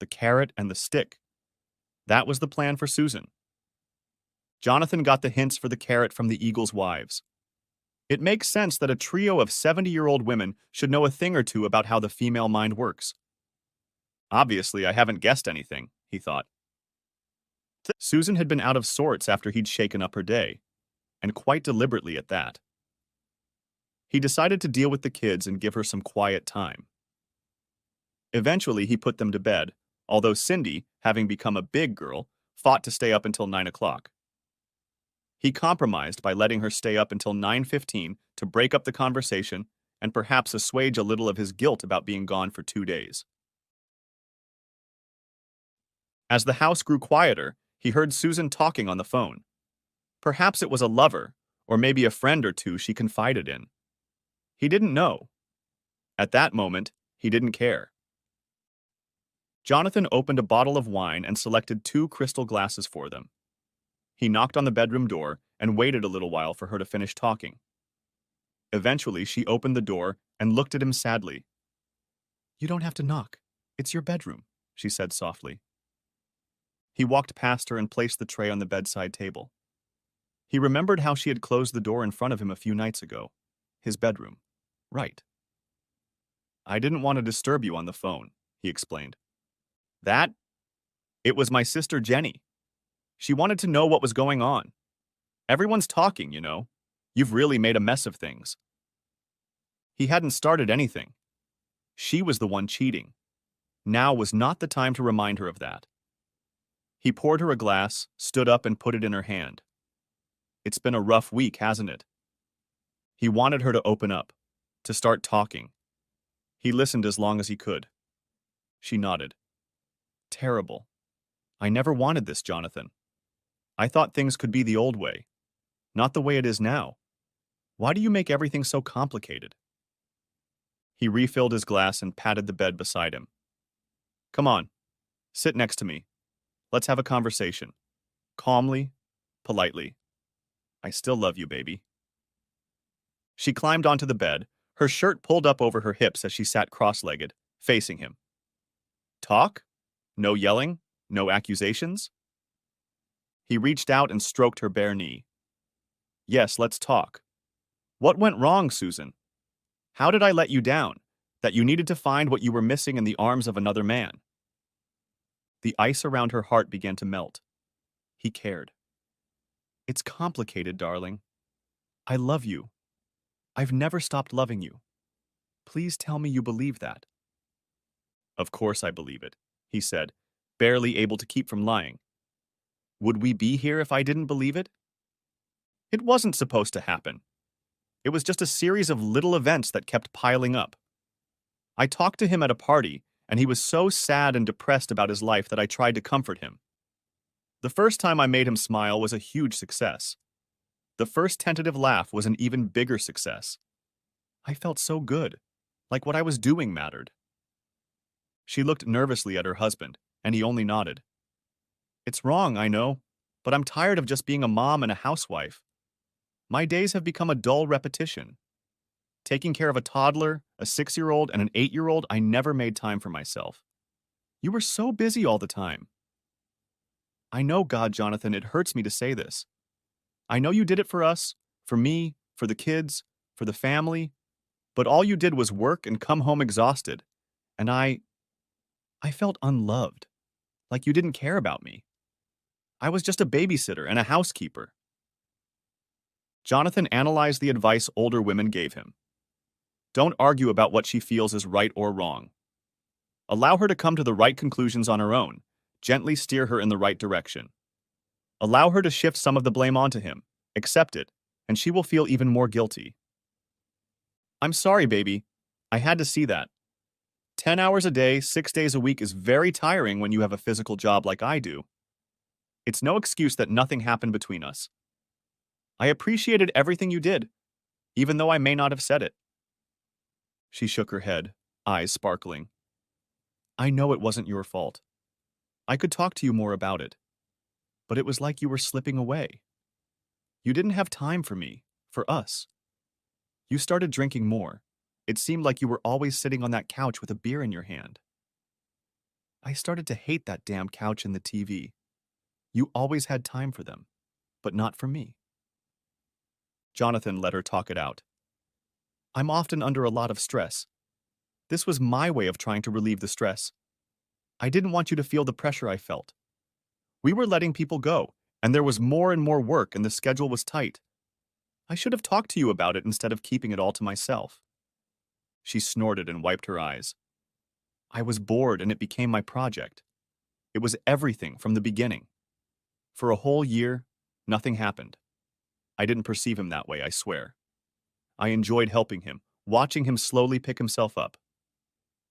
the carrot, and the stick. That was the plan for Susan. Jonathan got the hints for the carrot from the eagle's wives. It makes sense that a trio of 70-year-old women should know a thing or two about how the female mind works. Obviously, I haven't guessed anything, he thought. Susan had been out of sorts after he'd shaken up her day, and quite deliberately at that. He decided to deal with the kids and give her some quiet time. Eventually, he put them to bed, although Cindy, having become a big girl, fought to stay up until 9 o'clock. He compromised by letting her stay up until 9:15 to break up the conversation and perhaps assuage a little of his guilt about being gone for 2 days. As the house grew quieter, he heard Susan talking on the phone. Perhaps it was a lover, or maybe a friend or two she confided in. He didn't know. At that moment, he didn't care. Jonathan opened a bottle of wine and selected 2 crystal glasses for them. He knocked on the bedroom door and waited a little while for her to finish talking. Eventually, she opened the door and looked at him sadly. "You don't have to knock. It's your bedroom," she said softly. He walked past her and placed the tray on the bedside table. He remembered how she had closed the door in front of him a few nights ago. His bedroom. Right. "I didn't want to disturb you on the phone," he explained. "That? It was my sister Jenny. She wanted to know what was going on. Everyone's talking, you know. You've really made a mess of things." He hadn't started anything. She was the one cheating. Now was not the time to remind her of that. He poured her a glass, stood up, and put it in her hand. "It's been a rough week, hasn't it?" He wanted her to open up, to start talking. He listened as long as he could. She nodded. "Terrible. I never wanted this, Jonathan. I thought things could be the old way, not the way it is now. Why do you make everything so complicated?" He refilled his glass and patted the bed beside him. "Come on, sit next to me. Let's have a conversation. Calmly, politely. I still love you, baby." She climbed onto the bed, her shirt pulled up over her hips as she sat cross-legged, facing him. "Talk? No yelling? No accusations?" He reached out and stroked her bare knee. "Yes, let's talk. What went wrong, Susan? How did I let you down, that you needed to find what you were missing in the arms of another man?" The ice around her heart began to melt. He cared. "It's complicated, darling. I love you. I've never stopped loving you. Please tell me you believe that." "Of course I believe it," he said, barely able to keep from lying. "Would we be here if I didn't believe it?" It wasn't supposed to happen. It was just a series of little events that kept piling up. I talked to him at a party, and he was so sad and depressed about his life that I tried to comfort him. The first time I made him smile was a huge success. The first tentative laugh was an even bigger success. I felt so good, like what I was doing mattered. She looked nervously at her husband, and he only nodded. "It's wrong, I know, but I'm tired of just being a mom and a housewife. My days have become a dull repetition. Taking care of a toddler, a 6-year-old, and an 8-year-old, I never made time for myself. You were so busy all the time." "I know, God, Jonathan, it hurts me to say this. I know you did it for us, for me, for the kids, for the family, but all you did was work and come home exhausted, and I felt unloved, like you didn't care about me. I was just a babysitter and a housekeeper." Jonathan analyzed the advice older women gave him. Don't argue about what she feels is right or wrong. Allow her to come to the right conclusions on her own. Gently steer her in the right direction. Allow her to shift some of the blame onto him. Accept it, and she will feel even more guilty. "I'm sorry, baby. I had to see that. 10 hours a day, 6 days a week is very tiring when you have a physical job like I do. It's no excuse that nothing happened between us. I appreciated everything you did, even though I may not have said it." She shook her head, eyes sparkling. "I know it wasn't your fault. I could talk to you more about it. But it was like you were slipping away. You didn't have time for me, for us. You started drinking more. It seemed like you were always sitting on that couch with a beer in your hand." I started to hate that damn couch and the TV. You always had time for them, but not for me. Jonathan let her talk it out. I'm often under a lot of stress. This was my way of trying to relieve the stress. I didn't want you to feel the pressure I felt. We were letting people go, and there was more and more work and the schedule was tight. I should have talked to you about it instead of keeping it all to myself. She snorted and wiped her eyes. I was bored and it became my project. It was everything from the beginning. For a whole year, nothing happened. I didn't perceive him that way, I swear. I enjoyed helping him, watching him slowly pick himself up.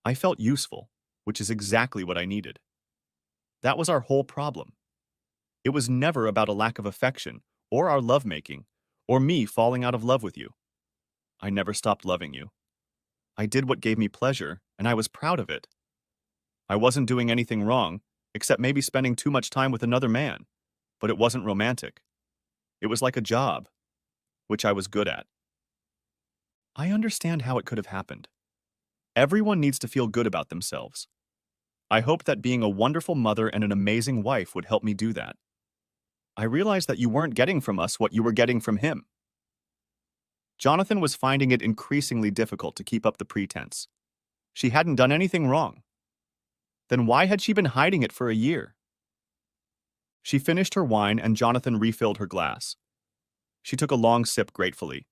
I felt useful, which is exactly what I needed. That was our whole problem. It was never about a lack of affection, or our lovemaking, or me falling out of love with you. I never stopped loving you. I did what gave me pleasure, and I was proud of it. I wasn't doing anything wrong, except maybe spending too much time with another man, but it wasn't romantic. It was like a job, which I was good at. I understand how it could have happened. Everyone needs to feel good about themselves. I hope that being a wonderful mother and an amazing wife would help me do that. I realized that you weren't getting from us what you were getting from him. Jonathan was finding it increasingly difficult to keep up the pretense. She hadn't done anything wrong. Then why had she been hiding it for a year? She finished her wine and Jonathan refilled her glass. She took a long sip gratefully.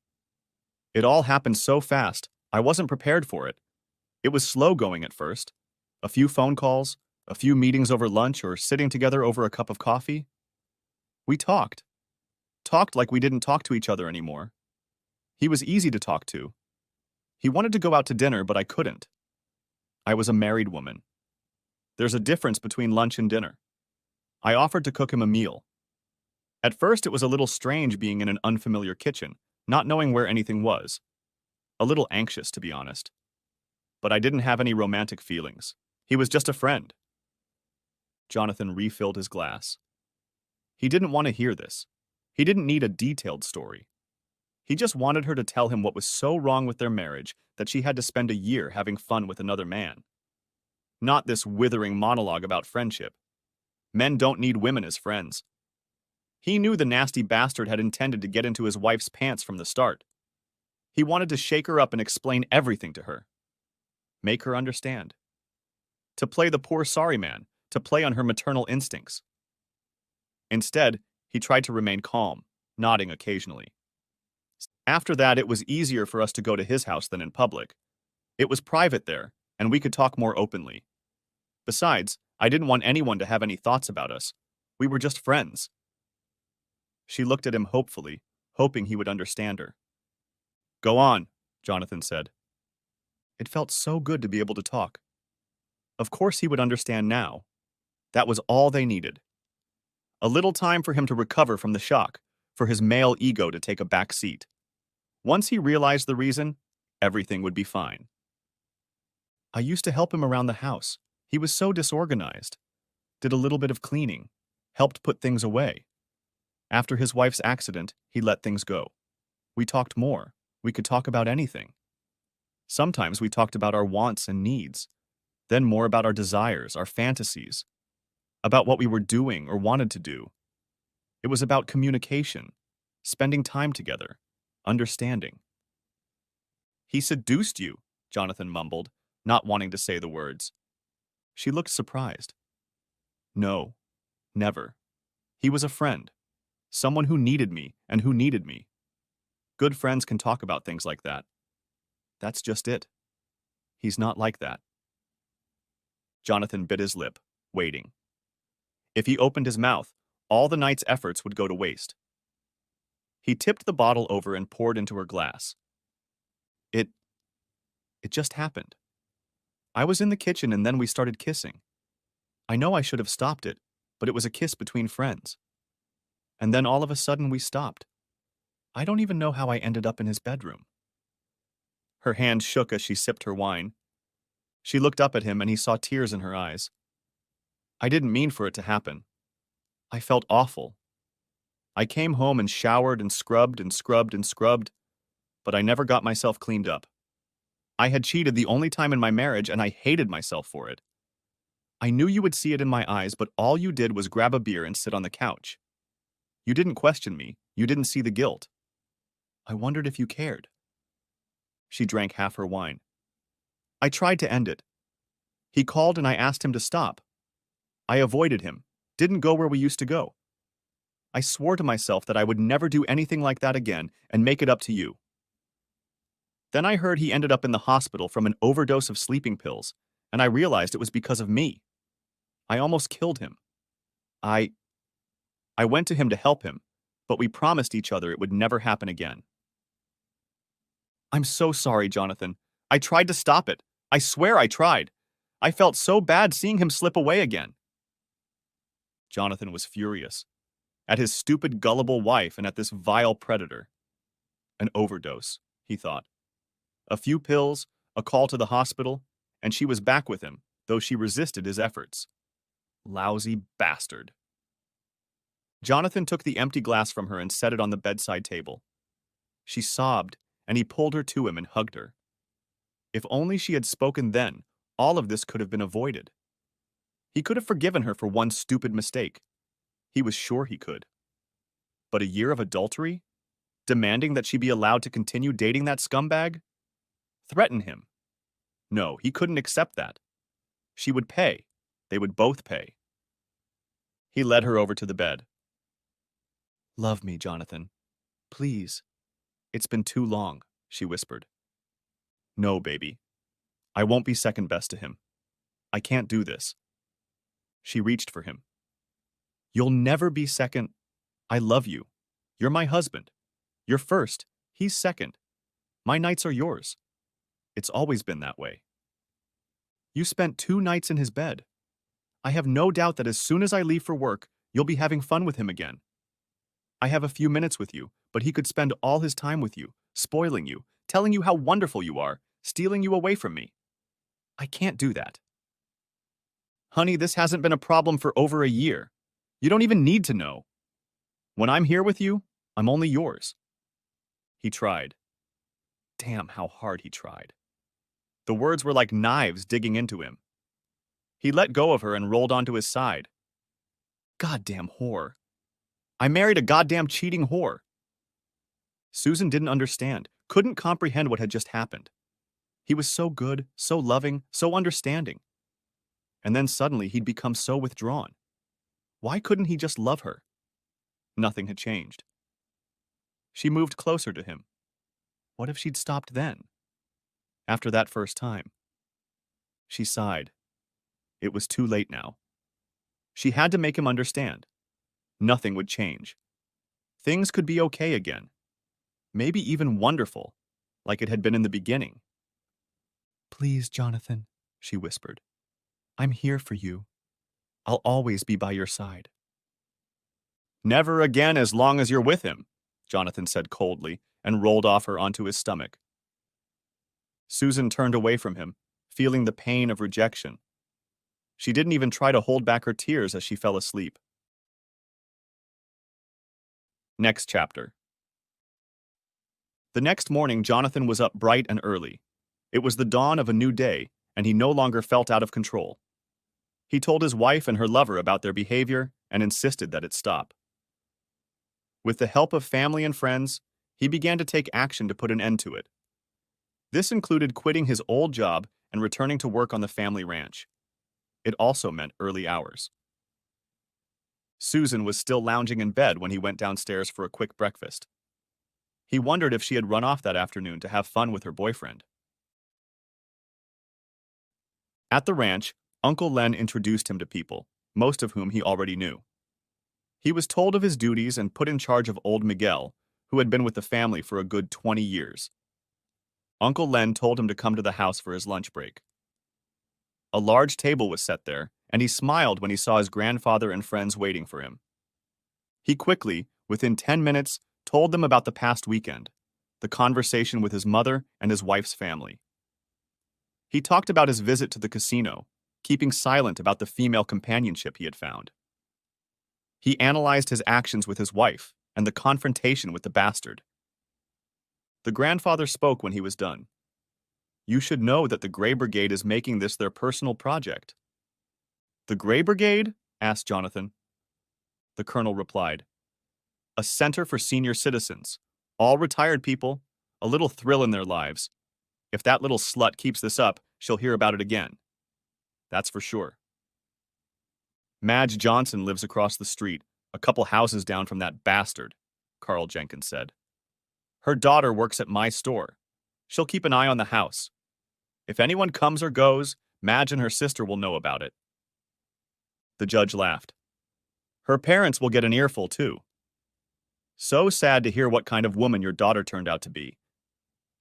It all happened so fast, I wasn't prepared for it. It was slow going at first. A few phone calls, a few meetings over lunch or sitting together over a cup of coffee. We talked. Talked like we didn't talk to each other anymore. He was easy to talk to. He wanted to go out to dinner, but I couldn't. I was a married woman. There's a difference between lunch and dinner. I offered to cook him a meal. At first, it was a little strange being in an unfamiliar kitchen, not knowing where anything was. A little anxious, to be honest. But I didn't have any romantic feelings. He was just a friend. Jonathan refilled his glass. He didn't want to hear this. He didn't need a detailed story. He just wanted her to tell him what was so wrong with their marriage that she had to spend a year having fun with another man. Not this withering monologue about friendship. Men don't need women as friends. He knew the nasty bastard had intended to get into his wife's pants from the start. He wanted to shake her up and explain everything to her. Make her understand. To play the poor sorry man, to play on her maternal instincts. Instead, he tried to remain calm, nodding occasionally. After that, it was easier for us to go to his house than in public. It was private there, and we could talk more openly. Besides, I didn't want anyone to have any thoughts about us. We were just friends. She looked at him hopefully, hoping he would understand her. Go on, Jonathan said. It felt so good to be able to talk. Of course he would understand now. That was all they needed. A little time for him to recover from the shock, for his male ego to take a back seat. Once he realized the reason, everything would be fine. I used to help him around the house. He was so disorganized. Did a little bit of cleaning. Helped put things away. After his wife's accident, he let things go. We talked more. We could talk about anything. Sometimes we talked about our wants and needs. Then more about our desires, our fantasies. About what we were doing or wanted to do. It was about communication. Spending time together. Understanding. He seduced you, Jonathan mumbled, not wanting to say the words. She looked surprised. No, never. He was a friend. Someone who needed me and who needed me. Good friends can talk about things like that. That's just it. He's not like that. Jonathan bit his lip, waiting. If he opened his mouth, all the night's efforts would go to waste. He tipped the bottle over and poured into her glass. It just happened. I was in the kitchen and then we started kissing. I know I should have stopped it, but it was a kiss between friends. And then all of a sudden we stopped. I don't even know how I ended up in his bedroom. Her hand shook as she sipped her wine. She looked up at him and he saw tears in her eyes. I didn't mean for it to happen. I felt awful. I came home and showered and scrubbed and scrubbed and scrubbed, but I never got myself cleaned up. I had cheated the only time in my marriage and I hated myself for it. I knew you would see it in my eyes, but all you did was grab a beer and sit on the couch. You didn't question me. You didn't see the guilt. I wondered if you cared. She drank half her wine. I tried to end it. He called and I asked him to stop. I avoided him, didn't go where we used to go. I swore to myself that I would never do anything like that again and make it up to you. Then I heard he ended up in the hospital from an overdose of sleeping pills, and I realized it was because of me. I almost killed him. I went to him to help him, but we promised each other it would never happen again. I'm so sorry, Jonathan. I tried to stop it. I swear I tried. I felt so bad seeing him slip away again. Jonathan was furious. At his stupid, gullible wife and at this vile predator. An overdose, he thought. A few pills, a call to the hospital, and she was back with him, though she resisted his efforts. Lousy bastard. Jonathan took the empty glass from her and set it on the bedside table. She sobbed, and he pulled her to him and hugged her. If only she had spoken then, all of this could have been avoided. He could have forgiven her for one stupid mistake. He was sure he could. But a year of adultery? Demanding that she be allowed to continue dating that scumbag? Threaten him? No, he couldn't accept that. She would pay. They would both pay. He led her over to the bed. Love me, Jonathan. Please. It's been too long, she whispered. No, baby. I won't be second best to him. I can't do this. She reached for him. You'll never be second. I love you. You're my husband. You're first. He's second. My nights are yours. It's always been that way. You spent 2 nights in his bed. I have no doubt that as soon as I leave for work, you'll be having fun with him again. I have a few minutes with you, but he could spend all his time with you, spoiling you, telling you how wonderful you are, stealing you away from me. I can't do that. Honey, this hasn't been a problem for over a year. You don't even need to know. When I'm here with you, I'm only yours. He tried. Damn how hard he tried. The words were like knives digging into him. He let go of her and rolled onto his side. Goddamn whore. I married a goddamn cheating whore. Susan didn't understand, couldn't comprehend what had just happened. He was so good, so loving, so understanding. And then suddenly he'd become so withdrawn. Why couldn't he just love her? Nothing had changed. She moved closer to him. What if she'd stopped then? After that first time. She sighed. It was too late now. She had to make him understand. Nothing would change. Things could be okay again. Maybe even wonderful, like it had been in the beginning. Please, Jonathan, she whispered. I'm here for you. I'll always be by your side. Never again as long as you're with him, Jonathan said coldly and rolled off her onto his stomach. Susan turned away from him, feeling the pain of rejection. She didn't even try to hold back her tears as she fell asleep. Next chapter. The next morning, Jonathan was up bright and early. It was the dawn of a new day, and he no longer felt out of control. He told his wife and her lover about their behavior and insisted that it stop. With the help of family and friends, he began to take action to put an end to it. This included quitting his old job and returning to work on the family ranch. It also meant early hours. Susan was still lounging in bed when he went downstairs for a quick breakfast. He wondered if she had run off that afternoon to have fun with her boyfriend. At the ranch, Uncle Len introduced him to people, most of whom he already knew. He was told of his duties and put in charge of old Miguel, who had been with the family for a good 20 years. Uncle Len told him to come to the house for his lunch break. A large table was set there, and he smiled when he saw his grandfather and friends waiting for him. He quickly, within 10 minutes, told them about the past weekend, the conversation with his mother and his wife's family. He talked about his visit to the casino, keeping silent about the female companionship he had found. He analyzed his actions with his wife and the confrontation with the bastard. The grandfather spoke when he was done. You should know that the Gray Brigade is making this their personal project. The Gray Brigade? Asked Jonathan. The colonel replied, a center for senior citizens. All retired people, a little thrill in their lives. If that little slut keeps this up, she'll hear about it again. That's for sure. Madge Johnson lives across the street, a couple houses down from that bastard, Carl Jenkins said. Her daughter works at my store. She'll keep an eye on the house. If anyone comes or goes, Madge and her sister will know about it. The judge laughed. Her parents will get an earful, too. So sad to hear what kind of woman your daughter turned out to be.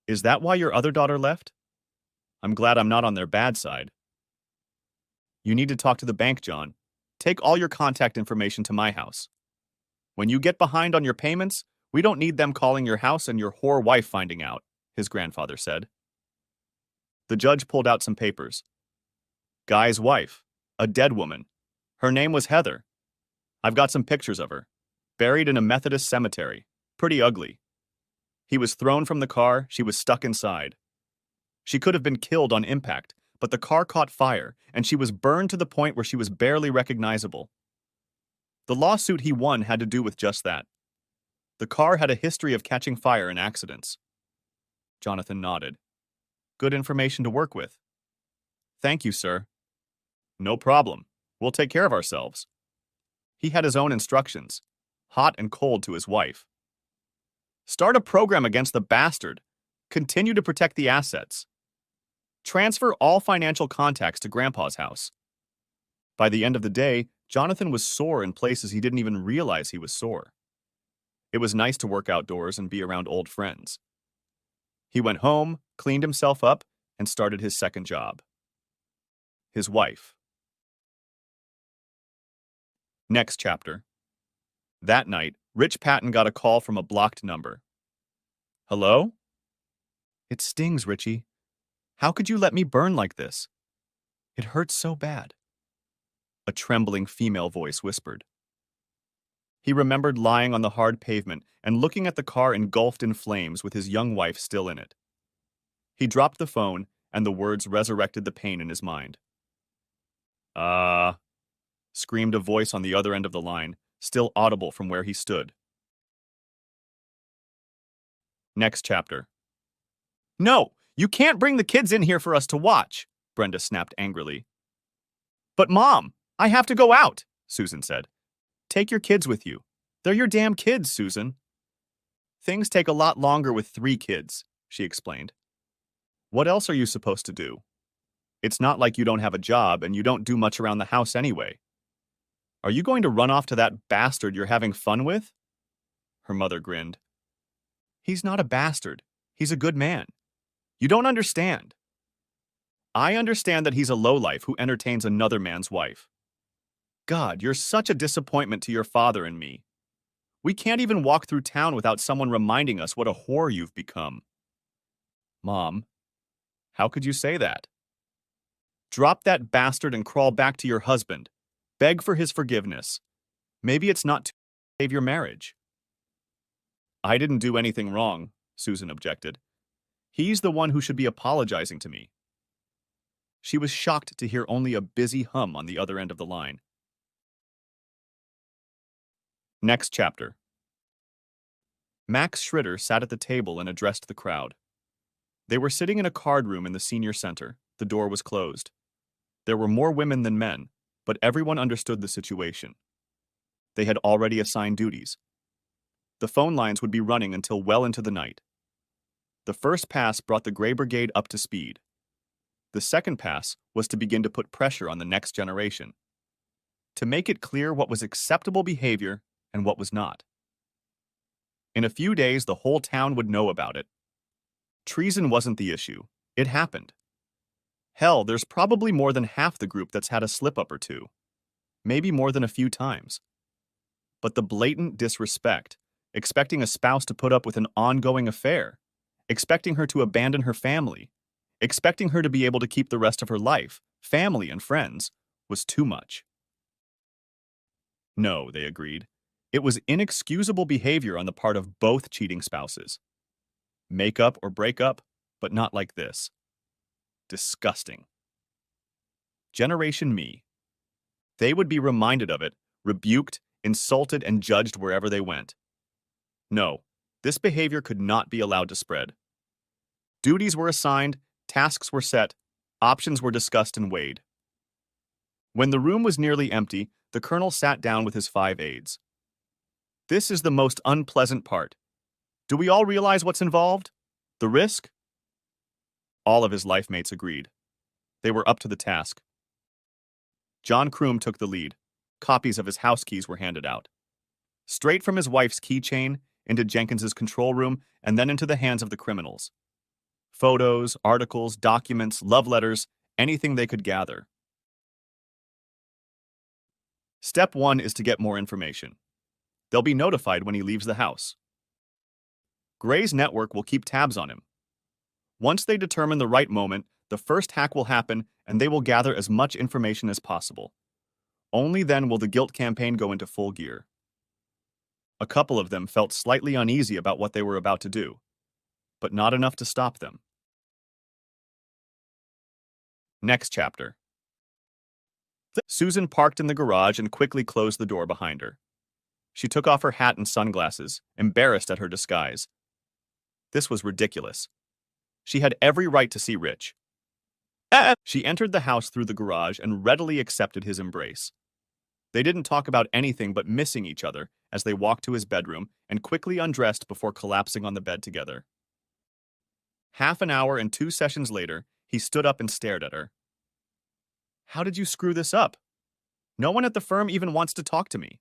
Is that why your other daughter left? I'm glad I'm not on their bad side. You need to talk to the bank, John. Take all your contact information to my house. When you get behind on your payments, we don't need them calling your house and your whore wife finding out, his grandfather said. The judge pulled out some papers. Guy's wife, a dead woman. Her name was Heather. I've got some pictures of her. Buried in a Methodist cemetery. Pretty ugly. He was thrown from the car, she was stuck inside. She could have been killed on impact, but the car caught fire, and she was burned to the point where she was barely recognizable. The lawsuit he won had to do with just that. The car had a history of catching fire in accidents. Jonathan nodded. Good information to work with. Thank you, sir. No problem. We'll take care of ourselves. He had his own instructions, hot and cold to his wife. Start a program against the bastard. Continue to protect the assets. Transfer all financial contacts to Grandpa's house. By the end of the day, Jonathan was sore in places he didn't even realize he was sore. It was nice to work outdoors and be around old friends. He went home, cleaned himself up, and started his second job. His wife. Next chapter. That night, Rich Patton got a call from a blocked number. Hello? It stings, Richie. How could you let me burn like this? It hurts so bad. A trembling female voice whispered. He remembered lying on the hard pavement and looking at the car engulfed in flames with his young wife still in it. He dropped the phone, and the words resurrected the pain in his mind. Screamed a voice on the other end of the line, still audible from where he stood. Next chapter. No, you can't bring the kids in here for us to watch, Brenda snapped angrily. But Mom, I have to go out, Susan said. Take your kids with you. They're your damn kids, Susan. Things take a lot longer with 3 kids, she explained. What else are you supposed to do? It's not like you don't have a job and you don't do much around the house anyway. Are you going to run off to that bastard you're having fun with? Her mother grinned. He's not a bastard. He's a good man. You don't understand. I understand that he's a lowlife who entertains another man's wife. God, you're such a disappointment to your father and me. We can't even walk through town without someone reminding us what a whore you've become. Mom, how could you say that? Drop that bastard and crawl back to your husband. Beg for his forgiveness. Maybe it's not to save your marriage. I didn't do anything wrong, Susan objected. He's the one who should be apologizing to me. She was shocked to hear only a busy hum on the other end of the line. Next chapter. Max Schritter sat at the table and addressed the crowd. They were sitting in a card room in the senior center. The door was closed. There were more women than men, but everyone understood the situation. They had already assigned duties. The phone lines would be running until well into the night. The first pass brought the Gray Brigade up to speed. The second pass was to begin to put pressure on the next generation, to make it clear what was acceptable behavior and what was not. In a few days, the whole town would know about it. Treason wasn't the issue. It happened. Hell, there's probably more than half the group that's had a slip-up or two. Maybe more than a few times. But the blatant disrespect, expecting a spouse to put up with an ongoing affair, expecting her to abandon her family, expecting her to be able to keep the rest of her life, family and friends, was too much. No, they agreed. It was inexcusable behavior on the part of both cheating spouses. Make up or break up, but not like this. Disgusting. Generation Me. They would be reminded of it, rebuked, insulted, and judged wherever they went. No, this behavior could not be allowed to spread. Duties were assigned, tasks were set, options were discussed and weighed. When the room was nearly empty, the colonel sat down with his 5 aides. This is the most unpleasant part. Do we all realize what's involved? The risk? All of his life mates agreed. They were up to the task. John Kroom took the lead. Copies of his house keys were handed out. Straight from his wife's keychain, into Jenkins's control room, and then into the hands of the criminals. Photos, articles, documents, love letters, anything they could gather. Step 1 is to get more information. They'll be notified when he leaves the house. Gray's network will keep tabs on him. Once they determine the right moment, the first hack will happen and they will gather as much information as possible. Only then will the guilt campaign go into full gear. A couple of them felt slightly uneasy about what they were about to do, but not enough to stop them. Next chapter. Susan parked in the garage and quickly closed the door behind her. She took off her hat and sunglasses, embarrassed at her disguise. This was ridiculous. She had every right to see Rich. She entered the house through the garage and readily accepted his embrace. They didn't talk about anything but missing each other as they walked to his bedroom and quickly undressed before collapsing on the bed together. Half an hour and 2 sessions later, he stood up and stared at her. How did you screw this up? No one at the firm even wants to talk to me.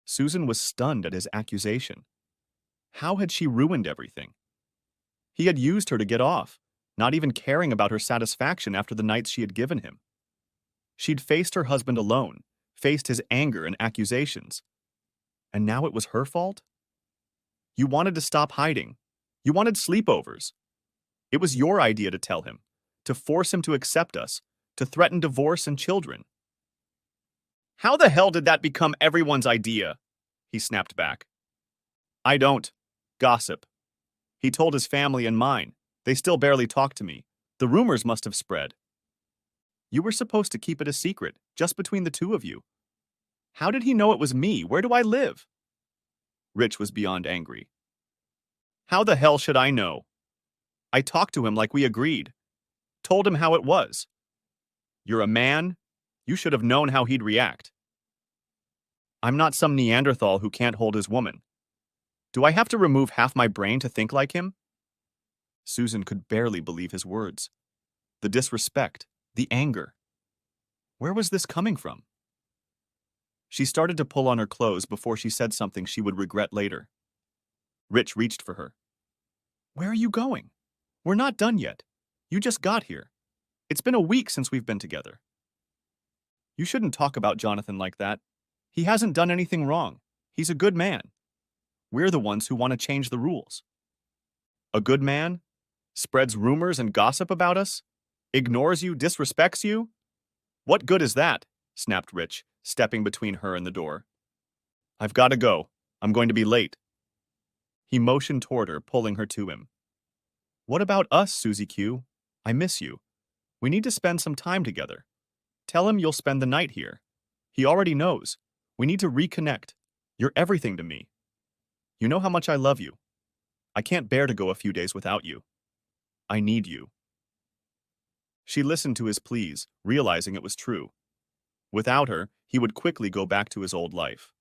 Susan was stunned at his accusation. How had she ruined everything? He had used her to get off, not even caring about her satisfaction after the nights she had given him. She'd faced her husband alone, faced his anger and accusations. And now it was her fault? You wanted to stop hiding. You wanted sleepovers. It was your idea to tell him, to force him to accept us, to threaten divorce and children. How the hell did that become everyone's idea? He snapped back. I don't. Gossip. He told his family and mine. They still barely talk to me. The rumors must have spread. You were supposed to keep it a secret, just between the two of you. How did he know it was me? Where do I live? Rich was beyond angry. How the hell should I know? I talked to him like we agreed. Told him how it was. You're a man. You should have known how he'd react. I'm not some Neanderthal who can't hold his woman. Do I have to remove half my brain to think like him? Susan could barely believe his words. The disrespect, the anger. Where was this coming from? She started to pull on her clothes before she said something she would regret later. Rich reached for her. Where are you going? We're not done yet. You just got here. It's been a week since we've been together. You shouldn't talk about Jonathan like that. He hasn't done anything wrong. He's a good man. We're the ones who want to change the rules. A good man? Spreads rumors and gossip about us? Ignores you, disrespects you? What good is that? Snapped Rich, stepping between her and the door. I've got to go. I'm going to be late. He motioned toward her, pulling her to him. What about us, Susie Q? I miss you. We need to spend some time together. Tell him you'll spend the night here. He already knows. We need to reconnect. You're everything to me. You know how much I love you. I can't bear to go a few days without you. I need you. She listened to his pleas, realizing it was true. Without her, he would quickly go back to his old life.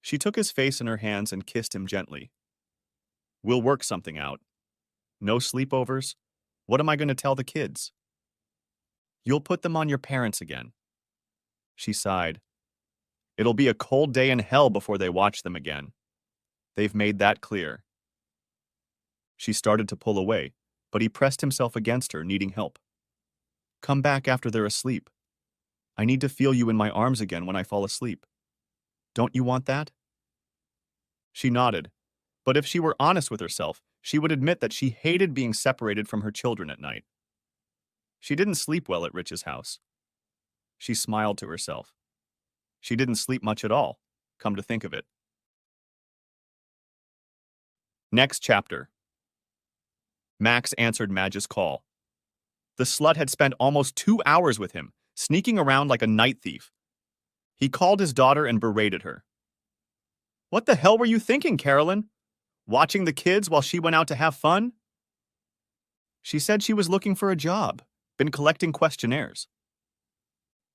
She took his face in her hands and kissed him gently. We'll work something out. No sleepovers. What am I going to tell the kids? You'll put them on your parents again. She sighed. It'll be a cold day in hell before they watch them again. They've made that clear. She started to pull away, but he pressed himself against her, needing help. Come back after they're asleep. I need to feel you in my arms again when I fall asleep. Don't you want that? She nodded, but if she were honest with herself, she would admit that she hated being separated from her children at night. She didn't sleep well at Rich's house. She smiled to herself. She didn't sleep much at all, come to think of it. Next chapter. Max answered Madge's call. The slut had spent almost 2 hours with him, sneaking around like a night thief. He called his daughter and berated her. What the hell were you thinking, Carolyn? Watching the kids while she went out to have fun? She said she was looking for a job, been collecting questionnaires.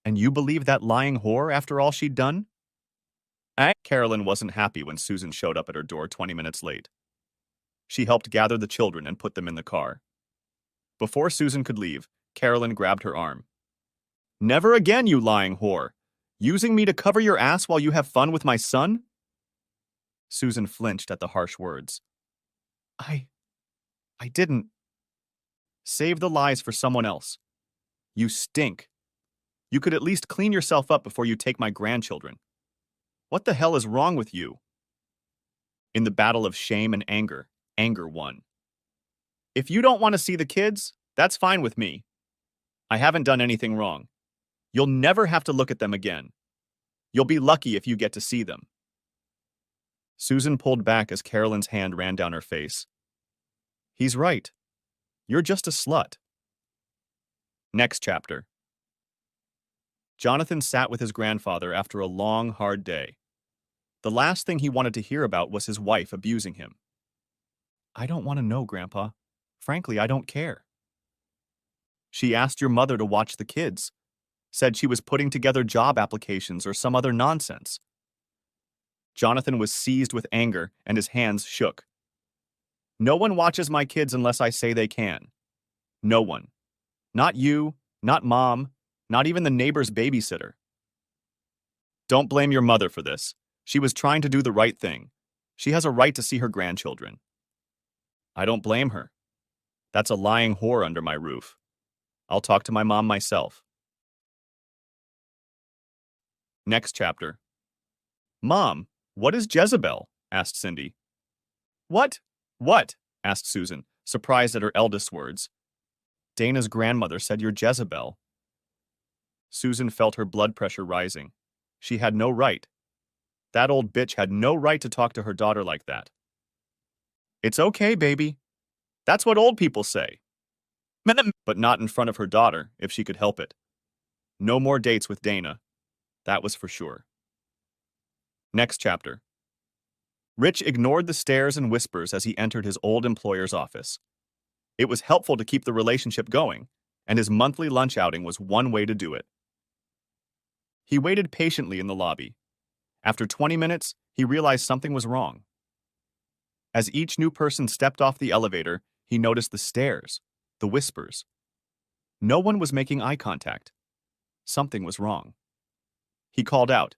And you believe that lying whore after all she'd done? Carolyn wasn't happy when Susan showed up at her door 20 minutes late. She helped gather the children and put them in the car. Before Susan could leave, Carolyn grabbed her arm. Never again, you lying whore! Using me to cover your ass while you have fun with my son? Susan flinched at the harsh words. I didn't. Save the lies for someone else. You stink. You could at least clean yourself up before you take my grandchildren. What the hell is wrong with you? In the battle of shame and anger, anger won. If you don't want to see the kids, that's fine with me. I haven't done anything wrong. You'll never have to look at them again. You'll be lucky if you get to see them. Susan pulled back as Carolyn's hand ran down her face. He's right. You're just a slut. Next chapter. Jonathan sat with his grandfather after a long, hard day. The last thing he wanted to hear about was his wife abusing him. I don't want to know, Grandpa. Frankly, I don't care. She asked your mother to watch the kids. Said she was putting together job applications or some other nonsense. Jonathan was seized with anger and his hands shook. No one watches my kids unless I say they can. No one. Not you, not Mom, not even the neighbor's babysitter. Don't blame your mother for this. She was trying to do the right thing. She has a right to see her grandchildren. I don't blame her. That's a lying whore under my roof. I'll talk to my mom myself. Next chapter. Mom, what is Jezebel? Asked Cindy. What? What? Asked Susan, surprised at her eldest's words. Dana's grandmother said you're Jezebel. Susan felt her blood pressure rising. She had no right. That old bitch had no right to talk to her daughter like that. It's okay, baby. That's what old people say. But not in front of her daughter, if she could help it. No more dates with Dana. That was for sure. Next chapter. Rich ignored the stares and whispers as he entered his old employer's office. It was helpful to keep the relationship going, and his monthly lunch outing was one way to do it. He waited patiently in the lobby. After 20 minutes, he realized something was wrong. As each new person stepped off the elevator, he noticed the stares, the whispers. No one was making eye contact. Something was wrong. He called out.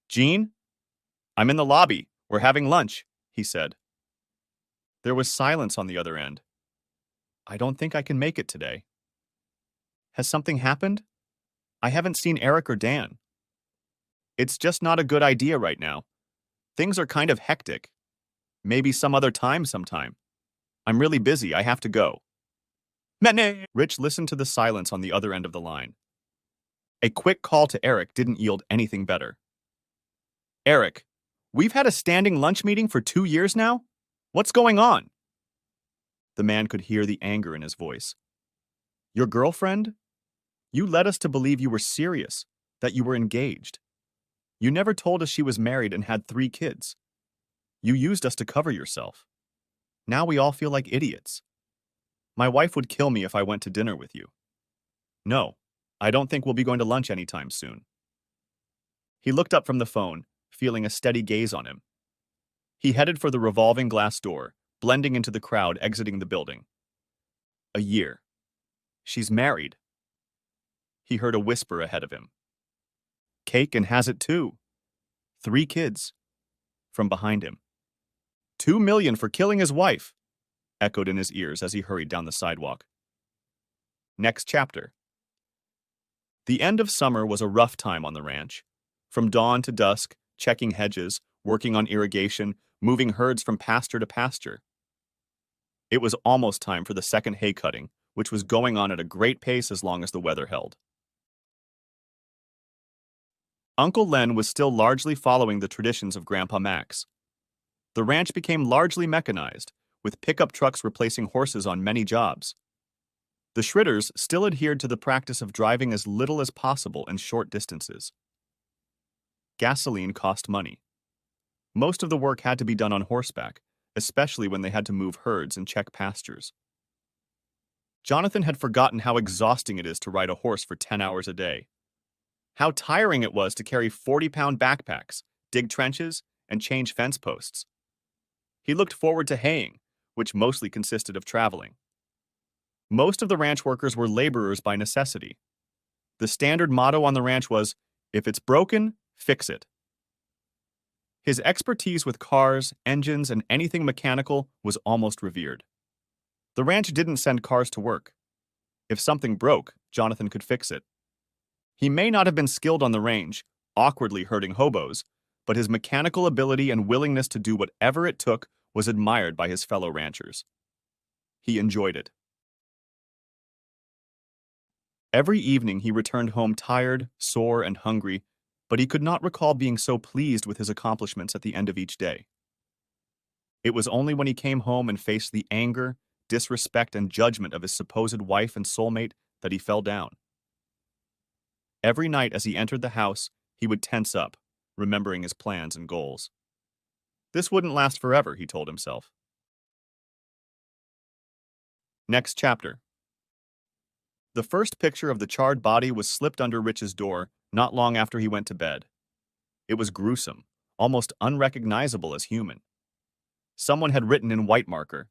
Jean? I'm in the lobby. We're having lunch, he said. There was silence on the other end. I don't think I can make it today. Has something happened? I haven't seen Eric or Dan. It's just not a good idea right now. Things are kind of hectic. Maybe some other time sometime. I'm really busy. I have to go. Rich listened to the silence on the other end of the line. A quick call to Eric didn't yield anything better. Eric, we've had a standing lunch meeting for 2 years now? What's going on? The man could hear the anger in his voice. Your girlfriend? You led us to believe you were serious, that you were engaged. You never told us she was married and had 3 kids. You used us to cover yourself. Now we all feel like idiots. My wife would kill me if I went to dinner with you. No, I don't think we'll be going to lunch anytime soon. He looked up from the phone, feeling a steady gaze on him. He headed for the revolving glass door, blending into the crowd exiting the building. A year. She's married. He heard a whisper ahead of him. Cake and has it too. 3 kids. From behind him. $2 million for killing his wife, echoed in his ears as he hurried down the sidewalk. Next chapter. The end of summer was a rough time on the ranch. From dawn to dusk, checking hedges, working on irrigation, moving herds from pasture to pasture. It was almost time for the second hay cutting, which was going on at a great pace as long as the weather held. Uncle Len was still largely following the traditions of Grandpa Max. The ranch became largely mechanized, with pickup trucks replacing horses on many jobs. The Schritters still adhered to the practice of driving as little as possible in short distances. Gasoline cost money. Most of the work had to be done on horseback, especially when they had to move herds and check pastures. Jonathan had forgotten how exhausting it is to ride a horse for 10 hours a day. How tiring it was to carry 40-pound backpacks, dig trenches, and change fence posts. He looked forward to haying, which mostly consisted of traveling. Most of the ranch workers were laborers by necessity. The standard motto on the ranch was, "If it's broken, fix it." His expertise with cars, engines, and anything mechanical was almost revered. The ranch didn't send cars to work. If something broke, Jonathan could fix it. He may not have been skilled on the range, awkwardly herding hobos, but his mechanical ability and willingness to do whatever it took was admired by his fellow ranchers. He enjoyed it. Every evening he returned home tired, sore, and hungry, but he could not recall being so pleased with his accomplishments at the end of each day. It was only when he came home and faced the anger, disrespect, and judgment of his supposed wife and soulmate that he fell down. Every night as he entered the house, he would tense up, remembering his plans and goals. This wouldn't last forever, he told himself. Next chapter. The first picture of the charred body was slipped under Rich's door not long after he went to bed. It was gruesome, almost unrecognizable as human. Someone had written in white marker,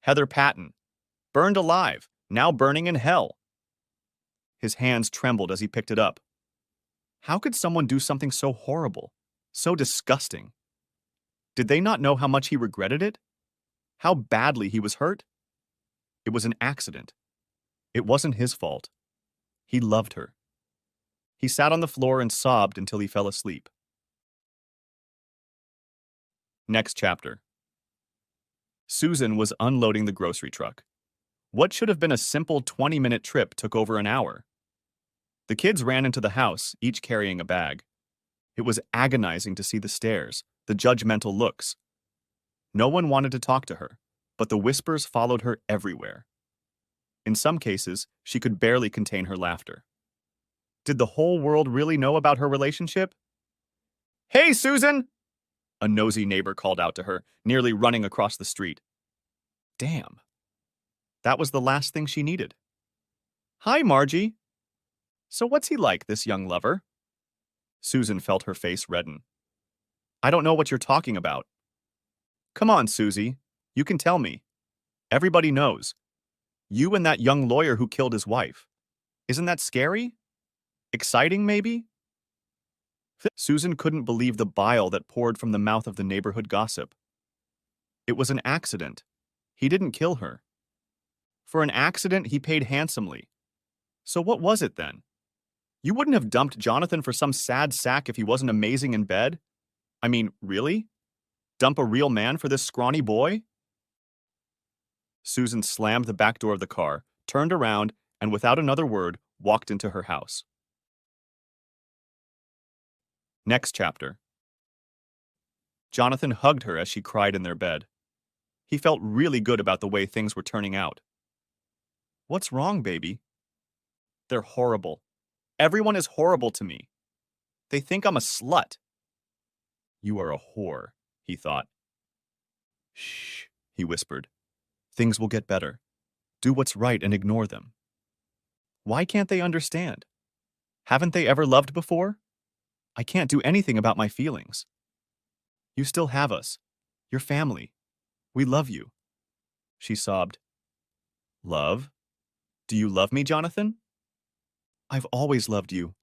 "Heather Patton, burned alive, now burning in hell." His hands trembled as he picked it up. How could someone do something so horrible, so disgusting? Did they not know how much he regretted it? How badly he was hurt? It was an accident. It wasn't his fault. He loved her. He sat on the floor and sobbed until he fell asleep. Next chapter. Susan was unloading the grocery truck. What should have been a simple 20-minute trip took over an hour. The kids ran into the house, each carrying a bag. It was agonizing to see the stares, the judgmental looks. No one wanted to talk to her, but the whispers followed her everywhere. In some cases, she could barely contain her laughter. Did the whole world really know about her relationship? "Hey, Susan!" a nosy neighbor called out to her, nearly running across the street. Damn. That was the last thing she needed. "Hi, Margie. So what's he like, this young lover?" Susan felt her face redden. "I don't know what you're talking about." "Come on, Susie. You can tell me. Everybody knows. You and that young lawyer who killed his wife. Isn't that scary? Exciting, maybe?" Susan couldn't believe the bile that poured from the mouth of the neighborhood gossip. It was an accident. He didn't kill her. For an accident, he paid handsomely. So what was it then? You wouldn't have dumped Jonathan for some sad sack if he wasn't amazing in bed? I mean, really? Dump a real man for this scrawny boy? Susan slammed the back door of the car, turned around, and without another word, walked into her house. Next chapter. Jonathan hugged her as she cried in their bed. He felt really good about the way things were turning out. "What's wrong, baby?" "They're horrible. Everyone is horrible to me. They think I'm a slut." "You are a whore," he thought. "Shh," he whispered. "Things will get better. Do what's right and ignore them." Why can't they understand? Haven't they ever loved before? I can't do anything about my feelings. You still have us. Your family. We love you. She sobbed. Love? Do you love me, Jonathan? I've always loved you.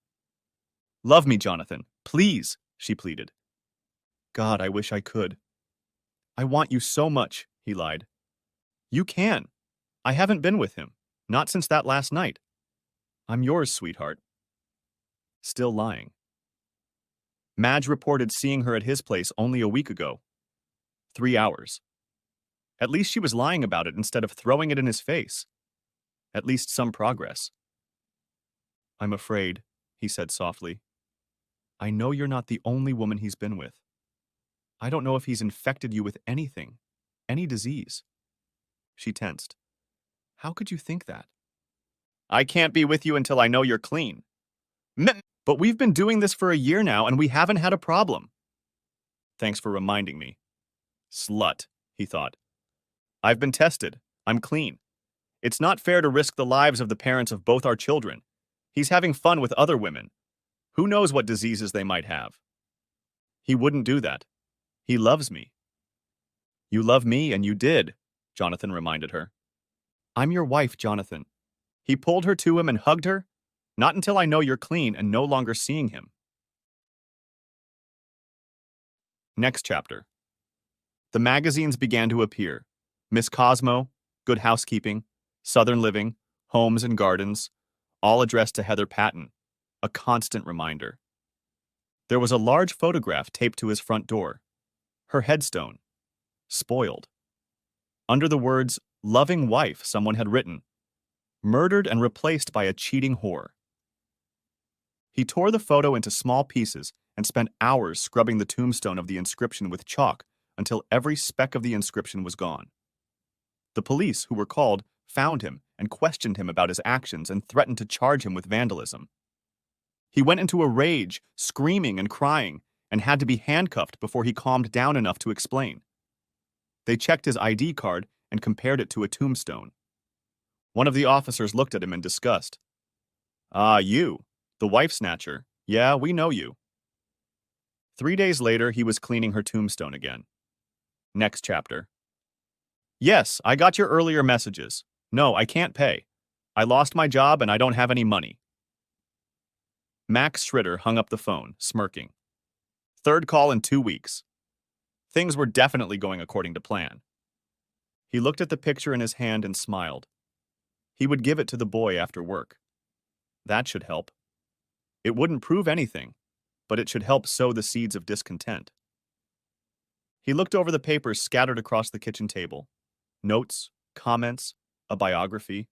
Love me, Jonathan. Please, she pleaded. God, I wish I could. I want you so much, he lied. You can. I haven't been with him. Not since that last night. I'm yours, sweetheart. Still lying. Madge reported seeing her at his place only a week ago. 3 hours. At least she was lying about it instead of throwing it in his face. At least some progress. I'm afraid, he said softly. I know you're not the only woman he's been with. I don't know if he's infected you with anything, any disease. She tensed. How could you think that? I can't be with you until I know you're clean. But we've been doing this for a year now and we haven't had a problem. Thanks for reminding me. Slut, he thought. I've been tested. I'm clean. It's not fair to risk the lives of the parents of both our children. He's having fun with other women. Who knows what diseases they might have? He wouldn't do that. He loves me. You love me, and you did, Jonathan reminded her. I'm your wife, Jonathan. He pulled her to him and hugged her. Not until I know you're clean and no longer seeing him. Next chapter. The magazines began to appear. Miss Cosmo, Good Housekeeping, Southern Living, Homes and Gardens, all addressed to Heather Patton, a constant reminder. There was a large photograph taped to his front door. Her headstone. Spoiled. Under the words, loving wife, someone had written, murdered and replaced by a cheating whore. He tore the photo into small pieces and spent hours scrubbing the tombstone of the inscription with chalk until every speck of the inscription was gone. The police, who were called, found him and questioned him about his actions and threatened to charge him with vandalism. He went into a rage, screaming and crying, and had to be handcuffed before he calmed down enough to explain. They checked his ID card and compared it to a tombstone. One of the officers looked at him in disgust. Ah, you, the wife snatcher. Yeah, we know you. 3 days later, he was cleaning her tombstone again. Next chapter. Yes, I got your earlier messages. No, I can't pay. I lost my job and I don't have any money. Max Schritter hung up the phone, smirking. Third call in 2 weeks. Things were definitely going according to plan. He looked at the picture in his hand and smiled. He would give it to the boy after work. That should help. It wouldn't prove anything, but it should help sow the seeds of discontent. He looked over the papers scattered across the kitchen table. Notes, comments, a biography.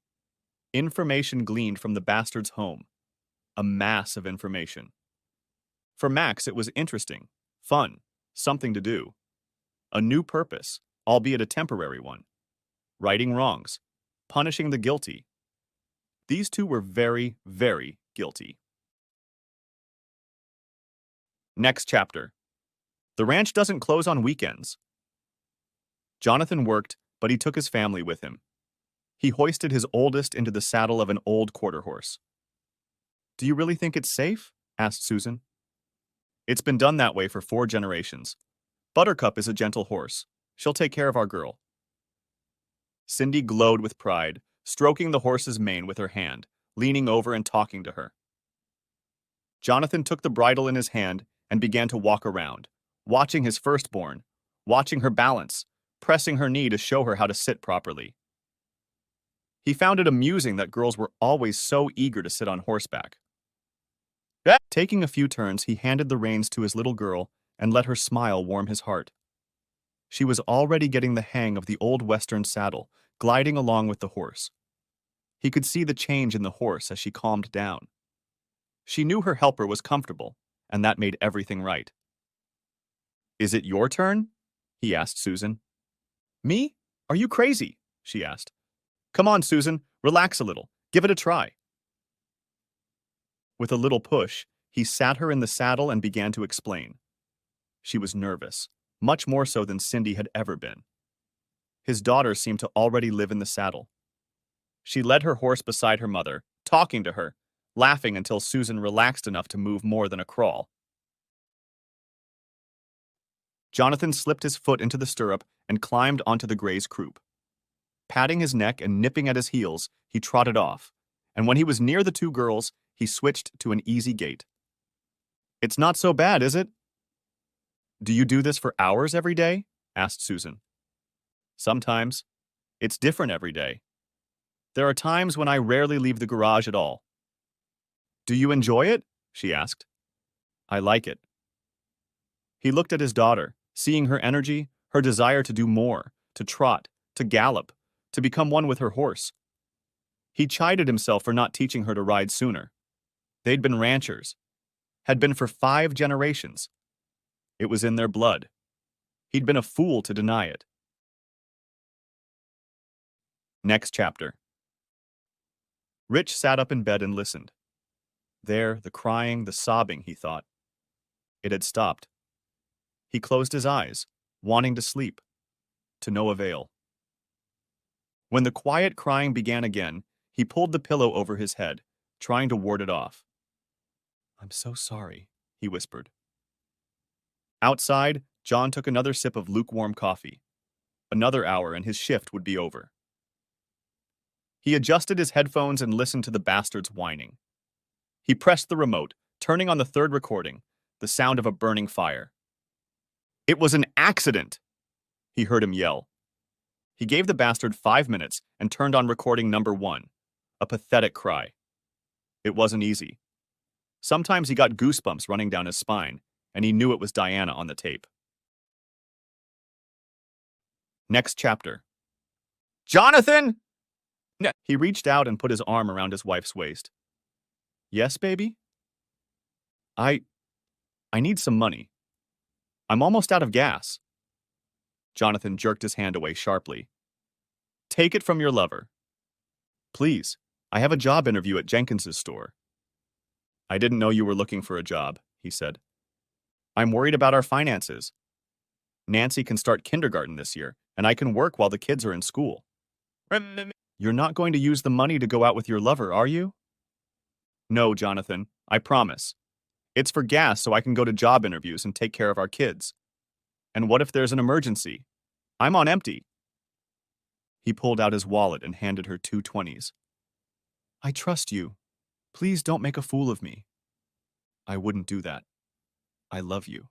Information gleaned from the bastard's home. A mass of information. For Max, it was interesting, fun, something to do. A new purpose, albeit a temporary one. Righting wrongs, punishing the guilty. These two were very, very guilty. Next chapter. The ranch doesn't close on weekends. Jonathan worked, but he took his family with him. He hoisted his oldest into the saddle of an old quarter horse. Do you really think it's safe? Asked Susan. It's been done that way for 4 generations. Buttercup is a gentle horse. She'll take care of our girl. Cindy glowed with pride, stroking the horse's mane with her hand, leaning over and talking to her. Jonathan took the bridle in his hand and began to walk around, watching his firstborn, watching her balance, pressing her knee to show her how to sit properly. He found it amusing that girls were always so eager to sit on horseback. Taking a few turns, he handed the reins to his little girl and let her smile warm his heart. She was already getting the hang of the old Western saddle, gliding along with the horse. He could see the change in the horse as she calmed down. She knew her helper was comfortable, and that made everything right. Is it your turn? He asked Susan. Me? Are you crazy? She asked. Come on, Susan, relax a little. Give it a try. With a little push, he sat her in the saddle and began to explain. She was nervous, much more so than Cindy had ever been. His daughter seemed to already live in the saddle. She led her horse beside her mother, talking to her, laughing until Susan relaxed enough to move more than a crawl. Jonathan slipped his foot into the stirrup and climbed onto the gray's croup. Patting his neck and nipping at his heels, he trotted off, and when he was near the 2 girls, he switched to an easy gait. It's not so bad, is it? Do you do this for hours every day? Asked Susan. Sometimes. It's different every day. There are times when I rarely leave the garage at all. Do you enjoy it? She asked. I like it. He looked at his daughter, seeing her energy, her desire to do more, to trot, to gallop, to become one with her horse. He chided himself for not teaching her to ride sooner. They'd been ranchers, had been for 5 generations. It was in their blood. He'd been a fool to deny it. Next chapter. Rich sat up in bed and listened. There, the crying, the sobbing, he thought. It had stopped. He closed his eyes, wanting to sleep, to no avail. When the quiet crying began again, he pulled the pillow over his head, trying to ward it off. "I'm so sorry," he whispered. Outside, John took another sip of lukewarm coffee. Another hour and his shift would be over. He adjusted his headphones and listened to the bastards whining. He pressed the remote, turning on the third recording, the sound of a burning fire. "It was an accident!" he heard him yell. He gave the bastard 5 minutes and turned on recording number 1, a pathetic cry. It wasn't easy. Sometimes he got goosebumps running down his spine, and he knew it was Diana on the tape. Next chapter. "Jonathan!" He reached out and put his arm around his wife's waist. "Yes, baby?" I need some money. I'm almost out of gas." Jonathan jerked his hand away sharply. "Take it from your lover." "Please, I have a job interview at Jenkins's store." "I didn't know you were looking for a job," he said. "I'm worried about our finances. Nancy can start kindergarten this year, and I can work while the kids are in school." "You're not going to use the money to go out with your lover, are you?" "No, Jonathan, I promise. It's for gas so I can go to job interviews and take care of our kids. And what if there's an emergency? I'm on empty." He pulled out his wallet and handed her 2 20s. "I trust you. Please don't make a fool of me." "I wouldn't do that. I love you."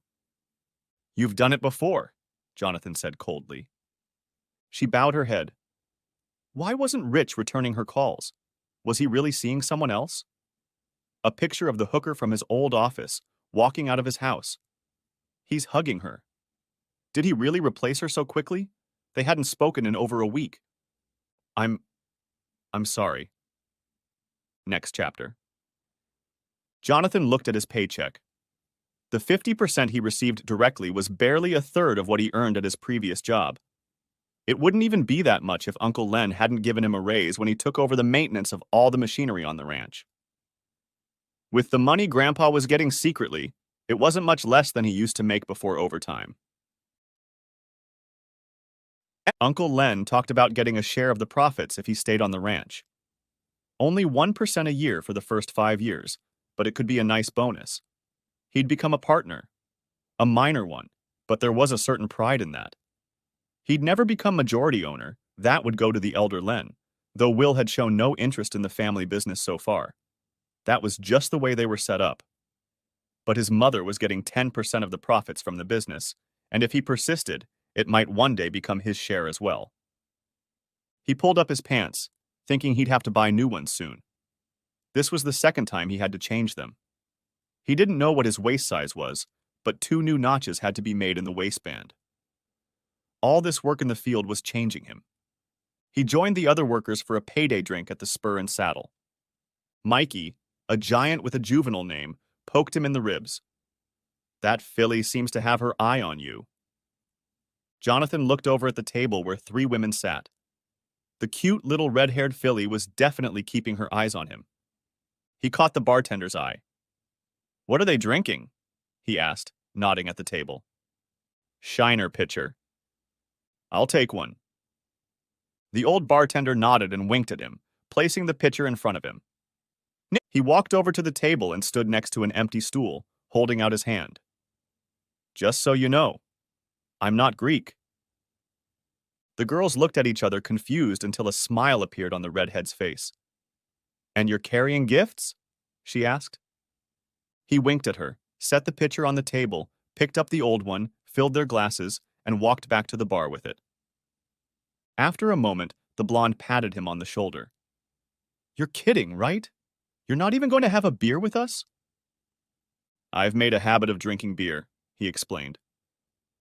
"You've done it before," Jonathan said coldly. She bowed her head. Why wasn't Rich returning her calls? Was he really seeing someone else? A picture of the hooker from his old office, walking out of his house. He's hugging her. Did he really replace her so quickly? They hadn't spoken in over a week. I'm sorry. Next chapter. Jonathan looked at his paycheck. The 50% he received directly was barely a third of what he earned at his previous job. It wouldn't even be that much if Uncle Len hadn't given him a raise when he took over the maintenance of all the machinery on the ranch. With the money Grandpa was getting secretly, it wasn't much less than he used to make before overtime. Uncle Len talked about getting a share of the profits if he stayed on the ranch. Only 1% a year for the first 5 years, but it could be a nice bonus. He'd become a partner. A minor one, but there was a certain pride in that. He'd never become majority owner, that would go to the elder Len, though Will had shown no interest in the family business so far. That was just the way they were set up. But his mother was getting 10% of the profits from the business, and if he persisted, it might one day become his share as well. He pulled up his pants, thinking he'd have to buy new ones soon. This was the second time he had to change them. He didn't know what his waist size was, but 2 new notches had to be made in the waistband. All this work in the field was changing him. He joined the other workers for a payday drink at the Spur and Saddle. Mikey, a giant with a juvenile name, poked him in the ribs. "That filly seems to have her eye on you." Jonathan looked over at the table where 3 women sat. The cute little red-haired filly was definitely keeping her eyes on him. He caught the bartender's eye. "What are they drinking?" he asked, nodding at the table. "Shiner pitcher." "I'll take one." The old bartender nodded and winked at him, placing the pitcher in front of him. He walked over to the table and stood next to an empty stool, holding out his hand. "Just so you know, I'm not Greek." The girls looked at each other confused until a smile appeared on the redhead's face. "And you're carrying gifts?" she asked. He winked at her, set the pitcher on the table, picked up the old one, filled their glasses, and walked back to the bar with it. After a moment, the blonde patted him on the shoulder. "You're kidding, right? You're not even going to have a beer with us?" "I've made a habit of drinking beer," he explained.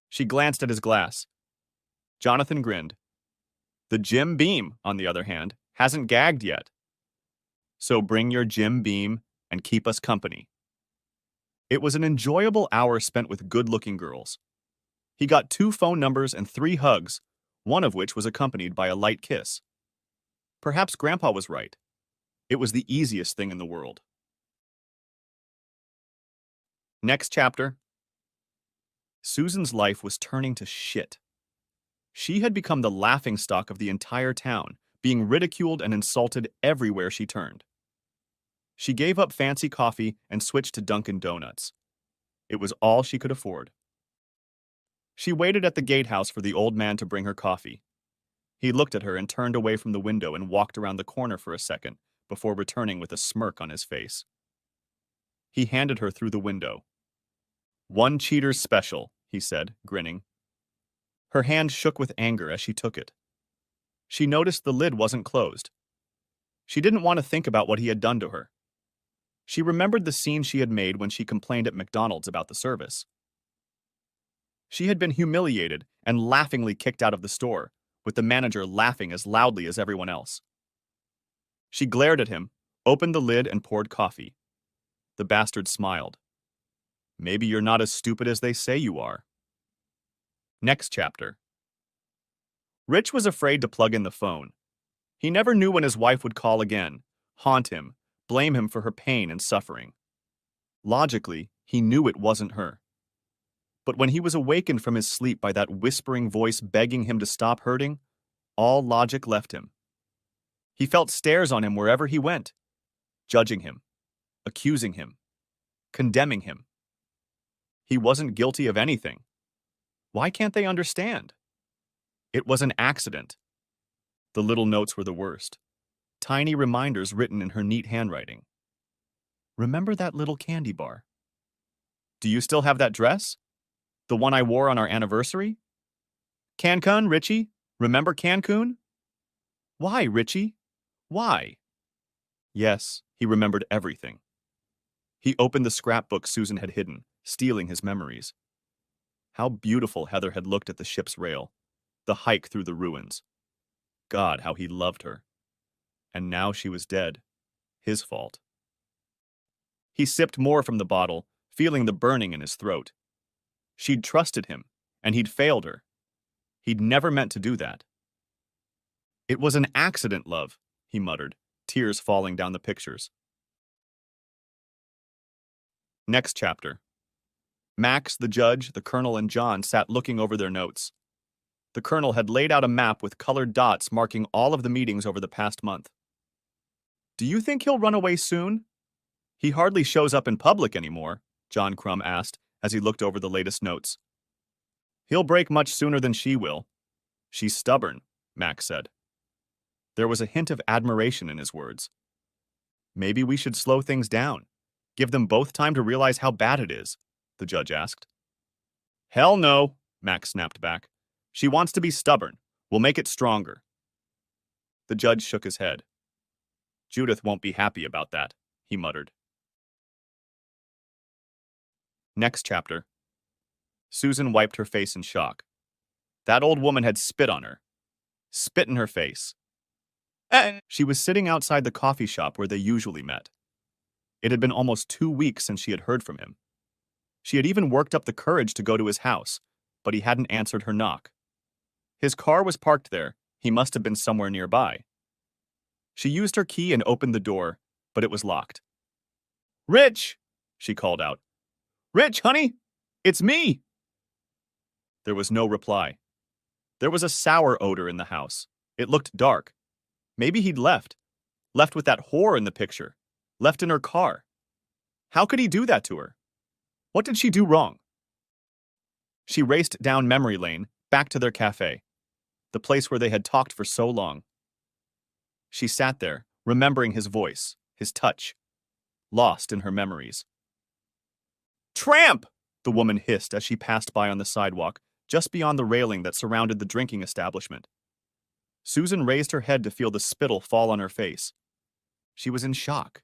She glanced at his glass. Jonathan grinned. The Jim Beam, on the other hand, hasn't gagged yet. So bring your Jim Beam and keep us company. It was an enjoyable hour spent with good-looking girls. He got 2 phone numbers and 3 hugs, one of which was accompanied by a light kiss. Perhaps Grandpa was right. It was the easiest thing in the world. Next chapter. Susan's life was turning to shit. She had become the laughingstock of the entire town, being ridiculed and insulted everywhere she turned. She gave up fancy coffee and switched to Dunkin' Donuts. It was all she could afford. She waited at the gatehouse for the old man to bring her coffee. He looked at her and turned away from the window and walked around the corner for a second before returning with a smirk on his face. He handed her through the window. "One cheater's special," he said, grinning. Her hand shook with anger as she took it. She noticed the lid wasn't closed. She didn't want to think about what he had done to her. She remembered the scene she had made when she complained at McDonald's about the service. She had been humiliated and laughingly kicked out of the store, with the manager laughing as loudly as everyone else. She glared at him, opened the lid, and poured coffee. The bastard smiled. "Maybe you're not as stupid as they say you are." Next chapter. Rich was afraid to plug in the phone. He never knew when his wife would call again, haunt him, blame him for her pain and suffering. Logically, he knew it wasn't her. But when he was awakened from his sleep by that whispering voice begging him to stop hurting, all logic left him. He felt stares on him wherever he went, judging him, accusing him, condemning him. He wasn't guilty of anything. Why can't they understand? It was an accident. The little notes were the worst. Tiny reminders written in her neat handwriting. "Remember that little candy bar? Do you still have that dress? The one I wore on our anniversary? Cancun, Richie? Remember Cancun? Why, Richie? Why?" Yes, he remembered everything. He opened the scrapbook Susan had hidden, stealing his memories. How beautiful Heather had looked at the ship's rail, the hike through the ruins. God, how he loved her. And now she was dead. His fault. He sipped more from the bottle, feeling the burning in his throat. She'd trusted him, and he'd failed her. He'd never meant to do that. "It was an accident, love," he muttered, tears falling down the pictures. Next chapter. Max, the judge, the colonel, and John sat looking over their notes. The colonel had laid out a map with colored dots marking all of the meetings over the past month. "Do you think he'll run away soon? He hardly shows up in public anymore," John Crumb asked as he looked over the latest notes. "He'll break much sooner than she will. She's stubborn," Max said. There was a hint of admiration in his words. "Maybe we should slow things down. Give them both time to realize how bad it is," the judge asked. "Hell no," Max snapped back. "She wants to be stubborn. We'll make it stronger." The judge shook his head. "Judith won't be happy about that," he muttered. Next chapter. Susan wiped her face in shock. That old woman had spit on her. Spit in her face. She was sitting outside the coffee shop where they usually met. It had been almost 2 weeks since she had heard from him. She had even worked up the courage to go to his house, but he hadn't answered her knock. His car was parked there. He must have been somewhere nearby. She used her key and opened the door, but it was locked. "Rich!" she called out. "Rich, honey! It's me!" There was no reply. There was a sour odor in the house. It looked dark. Maybe he'd left. Left with that whore in the picture. Left in her car. How could he do that to her? What did she do wrong? She raced down memory lane, back to their cafe, the place where they had talked for so long. She sat there, remembering his voice, his touch, lost in her memories. "Tramp!" the woman hissed as she passed by on the sidewalk, just beyond the railing that surrounded the drinking establishment. Susan raised her head to feel the spittle fall on her face. She was in shock.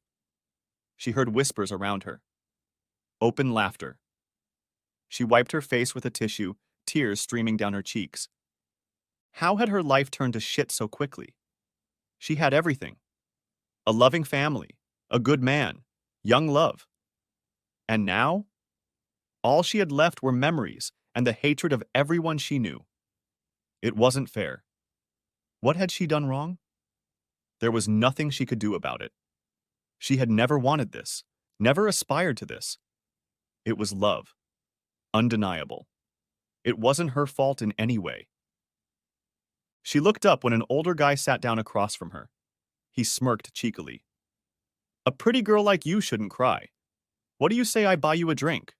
She heard whispers around her. Open laughter. She wiped her face with a tissue, tears streaming down her cheeks. How had her life turned to shit so quickly? She had everything. A loving family, a good man, young love. And now? All she had left were memories and the hatred of everyone she knew. It wasn't fair. What had she done wrong? There was nothing she could do about it. She had never wanted this, never aspired to this. It was love. Undeniable. It wasn't her fault in any way. She looked up when an older guy sat down across from her. He smirked cheekily. A pretty girl like you shouldn't cry. What do you say I buy you a drink?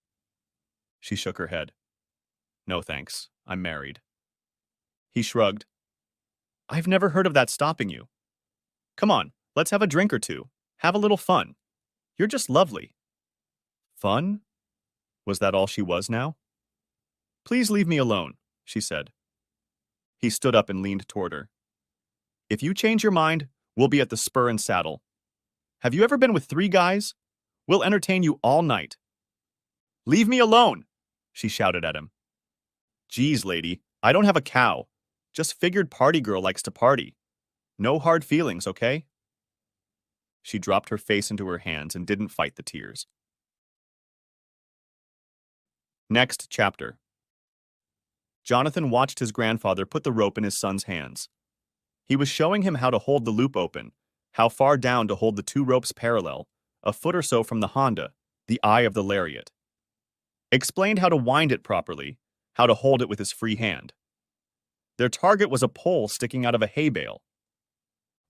She shook her head. No thanks, I'm married. He shrugged. I've never heard of that stopping you. Come on, let's have a drink or two. Have a little fun. You're just lovely. Fun? Was that all she was now? Please leave me alone, she said. He stood up and leaned toward her. If you change your mind, we'll be at the Spur and Saddle. Have you ever been with 3 guys? We'll entertain you all night. Leave me alone, she shouted at him. Geez, lady, I don't have a cow. Just figured party girl likes to party. No hard feelings, okay? She dropped her face into her hands and didn't fight the tears. Next chapter. Jonathan watched his grandfather put the rope in his son's hands. He was showing him how to hold the loop open, how far down to hold the 2 ropes parallel, a foot or so from the Honda, the eye of the lariat. Explained how to wind it properly, how to hold it with his free hand. Their target was a pole sticking out of a hay bale.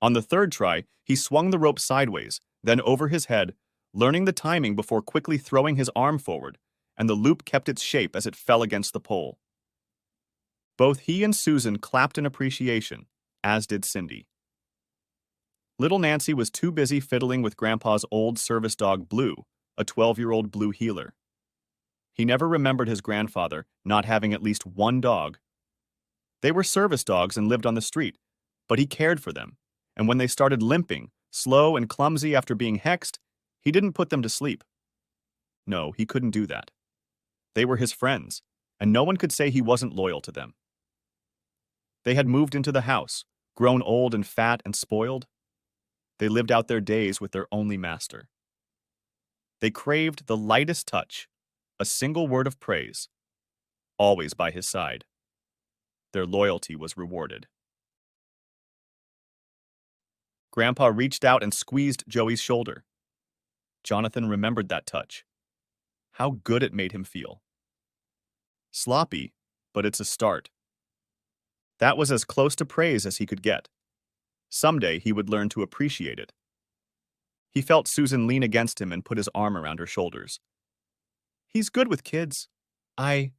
On the 3rd try, he swung the rope sideways, then over his head, learning the timing before quickly throwing his arm forward, and the loop kept its shape as it fell against the pole. Both he and Susan clapped in appreciation, as did Cindy. Little Nancy was too busy fiddling with Grandpa's old service dog Blue, a 12-year-old blue heeler. He never remembered his grandfather not having at least one dog. They were service dogs and lived on the street, but he cared for them, and when they started limping, slow and clumsy after being hexed, he didn't put them to sleep. No, he couldn't do that. They were his friends, and no one could say he wasn't loyal to them. They had moved into the house, grown old and fat and spoiled. They lived out their days with their only master. They craved the lightest touch, a single word of praise, always by his side. Their loyalty was rewarded. Grandpa reached out and squeezed Joey's shoulder. Jonathan remembered that touch. How good it made him feel. Sloppy, but it's a start. That was as close to praise as he could get. Someday he would learn to appreciate it. He felt Susan lean against him and put his arm around her shoulders. He's good with kids. I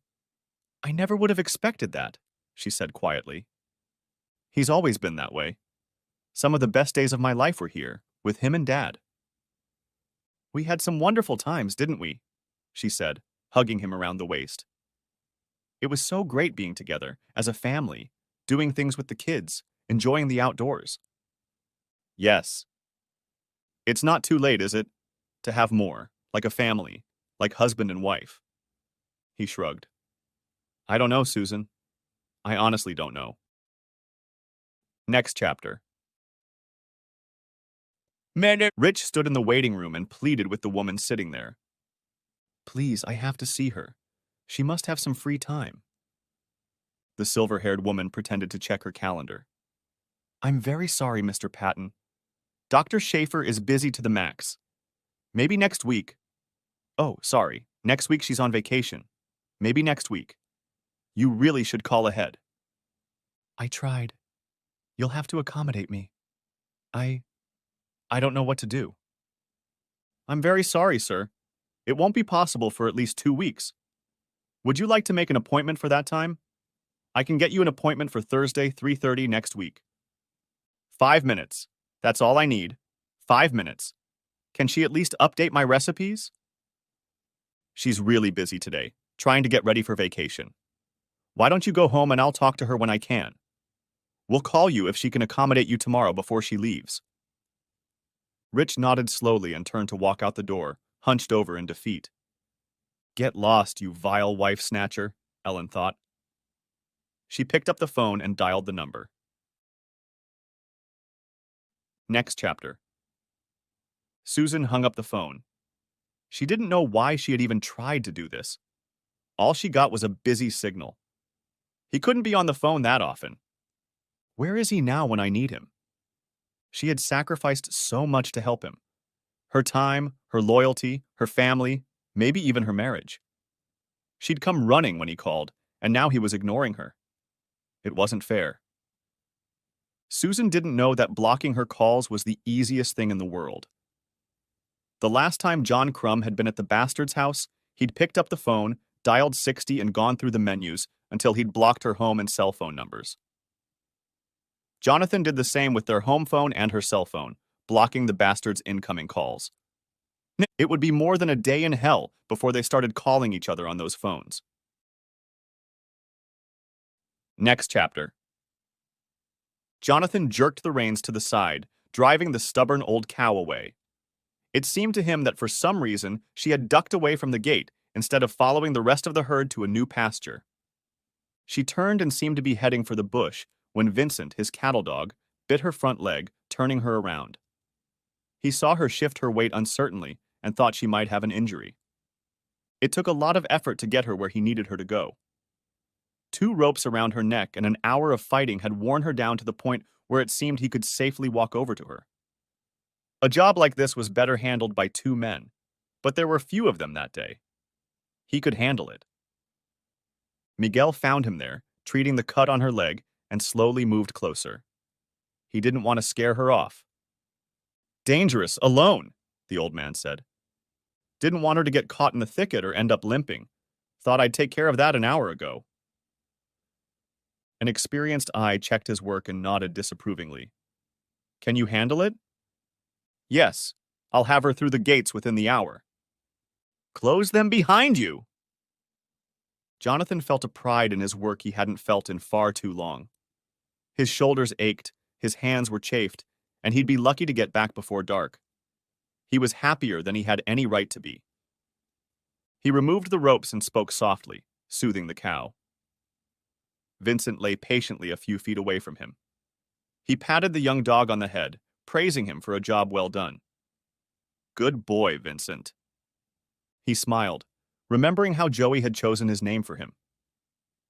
never would have expected that, she said quietly. He's always been that way. Some of the best days of my life were here, with him and Dad. We had some wonderful times, didn't we? She said, hugging him around the waist. It was so great being together, as a family, doing things with the kids, enjoying the outdoors. Yes. It's not too late, is it? To have more, like a family, like husband and wife. He shrugged. I don't know, Susan. I honestly don't know. Next chapter. Rich stood in the waiting room and pleaded with the woman sitting there. Please, I have to see her. She must have some free time. The silver-haired woman pretended to check her calendar. I'm very sorry, Mr. Patton. Dr. Schaefer is busy to the max. Maybe next week. Oh, sorry. Next week she's on vacation. Maybe next week. You really should call ahead. I tried. You'll have to accommodate me. I don't know what to do. I'm very sorry, sir. It won't be possible for at least 2 weeks. Would you like to make an appointment for that time? I can get you an appointment for Thursday, 3:30 next week. 5 minutes. That's all I need. 5 minutes. Can she at least update my recipes? She's really busy today, trying to get ready for vacation. Why don't you go home and I'll talk to her when I can? We'll call you if she can accommodate you tomorrow before she leaves. Rich nodded slowly and turned to walk out the door, hunched over in defeat. Get lost, you vile wife snatcher, Ellen thought. She picked up the phone and dialed the number. Next chapter. Susan hung up the phone. She didn't know why she had even tried to do this. All she got was a busy signal. He couldn't be on the phone that often. Where is he now when I need him? She had sacrificed so much to help him. Her time, her loyalty, her family, maybe even her marriage. She'd come running when he called, and now he was ignoring her. It wasn't fair. Susan didn't know that blocking her calls was the easiest thing in the world. The last time John Crumb had been at the bastard's house, he'd picked up the phone, dialed 60 and gone through the menus until he'd blocked her home and cell phone numbers. Jonathan did the same with their home phone and her cell phone, blocking the bastard's incoming calls. It would be more than a day in hell before they started calling each other on those phones. Next chapter. Jonathan jerked the reins to the side, driving the stubborn old cow away. It seemed to him that for some reason she had ducked away from the gate instead of following the rest of the herd to a new pasture. She turned and seemed to be heading for the bush when Vincent, his cattle dog, bit her front leg, turning her around. He saw her shift her weight uncertainly and thought she might have an injury. It took a lot of effort to get her where he needed her to go. 2 ropes around her neck and an hour of fighting had worn her down to the point where it seemed he could safely walk over to her. A job like this was better handled by 2 men, but there were few of them that day. He could handle it. Miguel found him there, treating the cut on her leg, and slowly moved closer. He didn't want to scare her off. "Dangerous, alone," the old man said. "Didn't want her to get caught in the thicket or end up limping. Thought I'd take care of that an hour ago." An experienced eye checked his work and nodded disapprovingly. "Can you handle it?" "Yes, I'll have her through the gates within the hour." "Close them behind you!" Jonathan felt a pride in his work he hadn't felt in far too long. His shoulders ached, his hands were chafed, and he'd be lucky to get back before dark. He was happier than he had any right to be. He removed the ropes and spoke softly, soothing the cow. Vincent lay patiently a few feet away from him. He patted the young dog on the head, praising him for a job well done. "Good boy, Vincent." He smiled, remembering how Joey had chosen his name for him.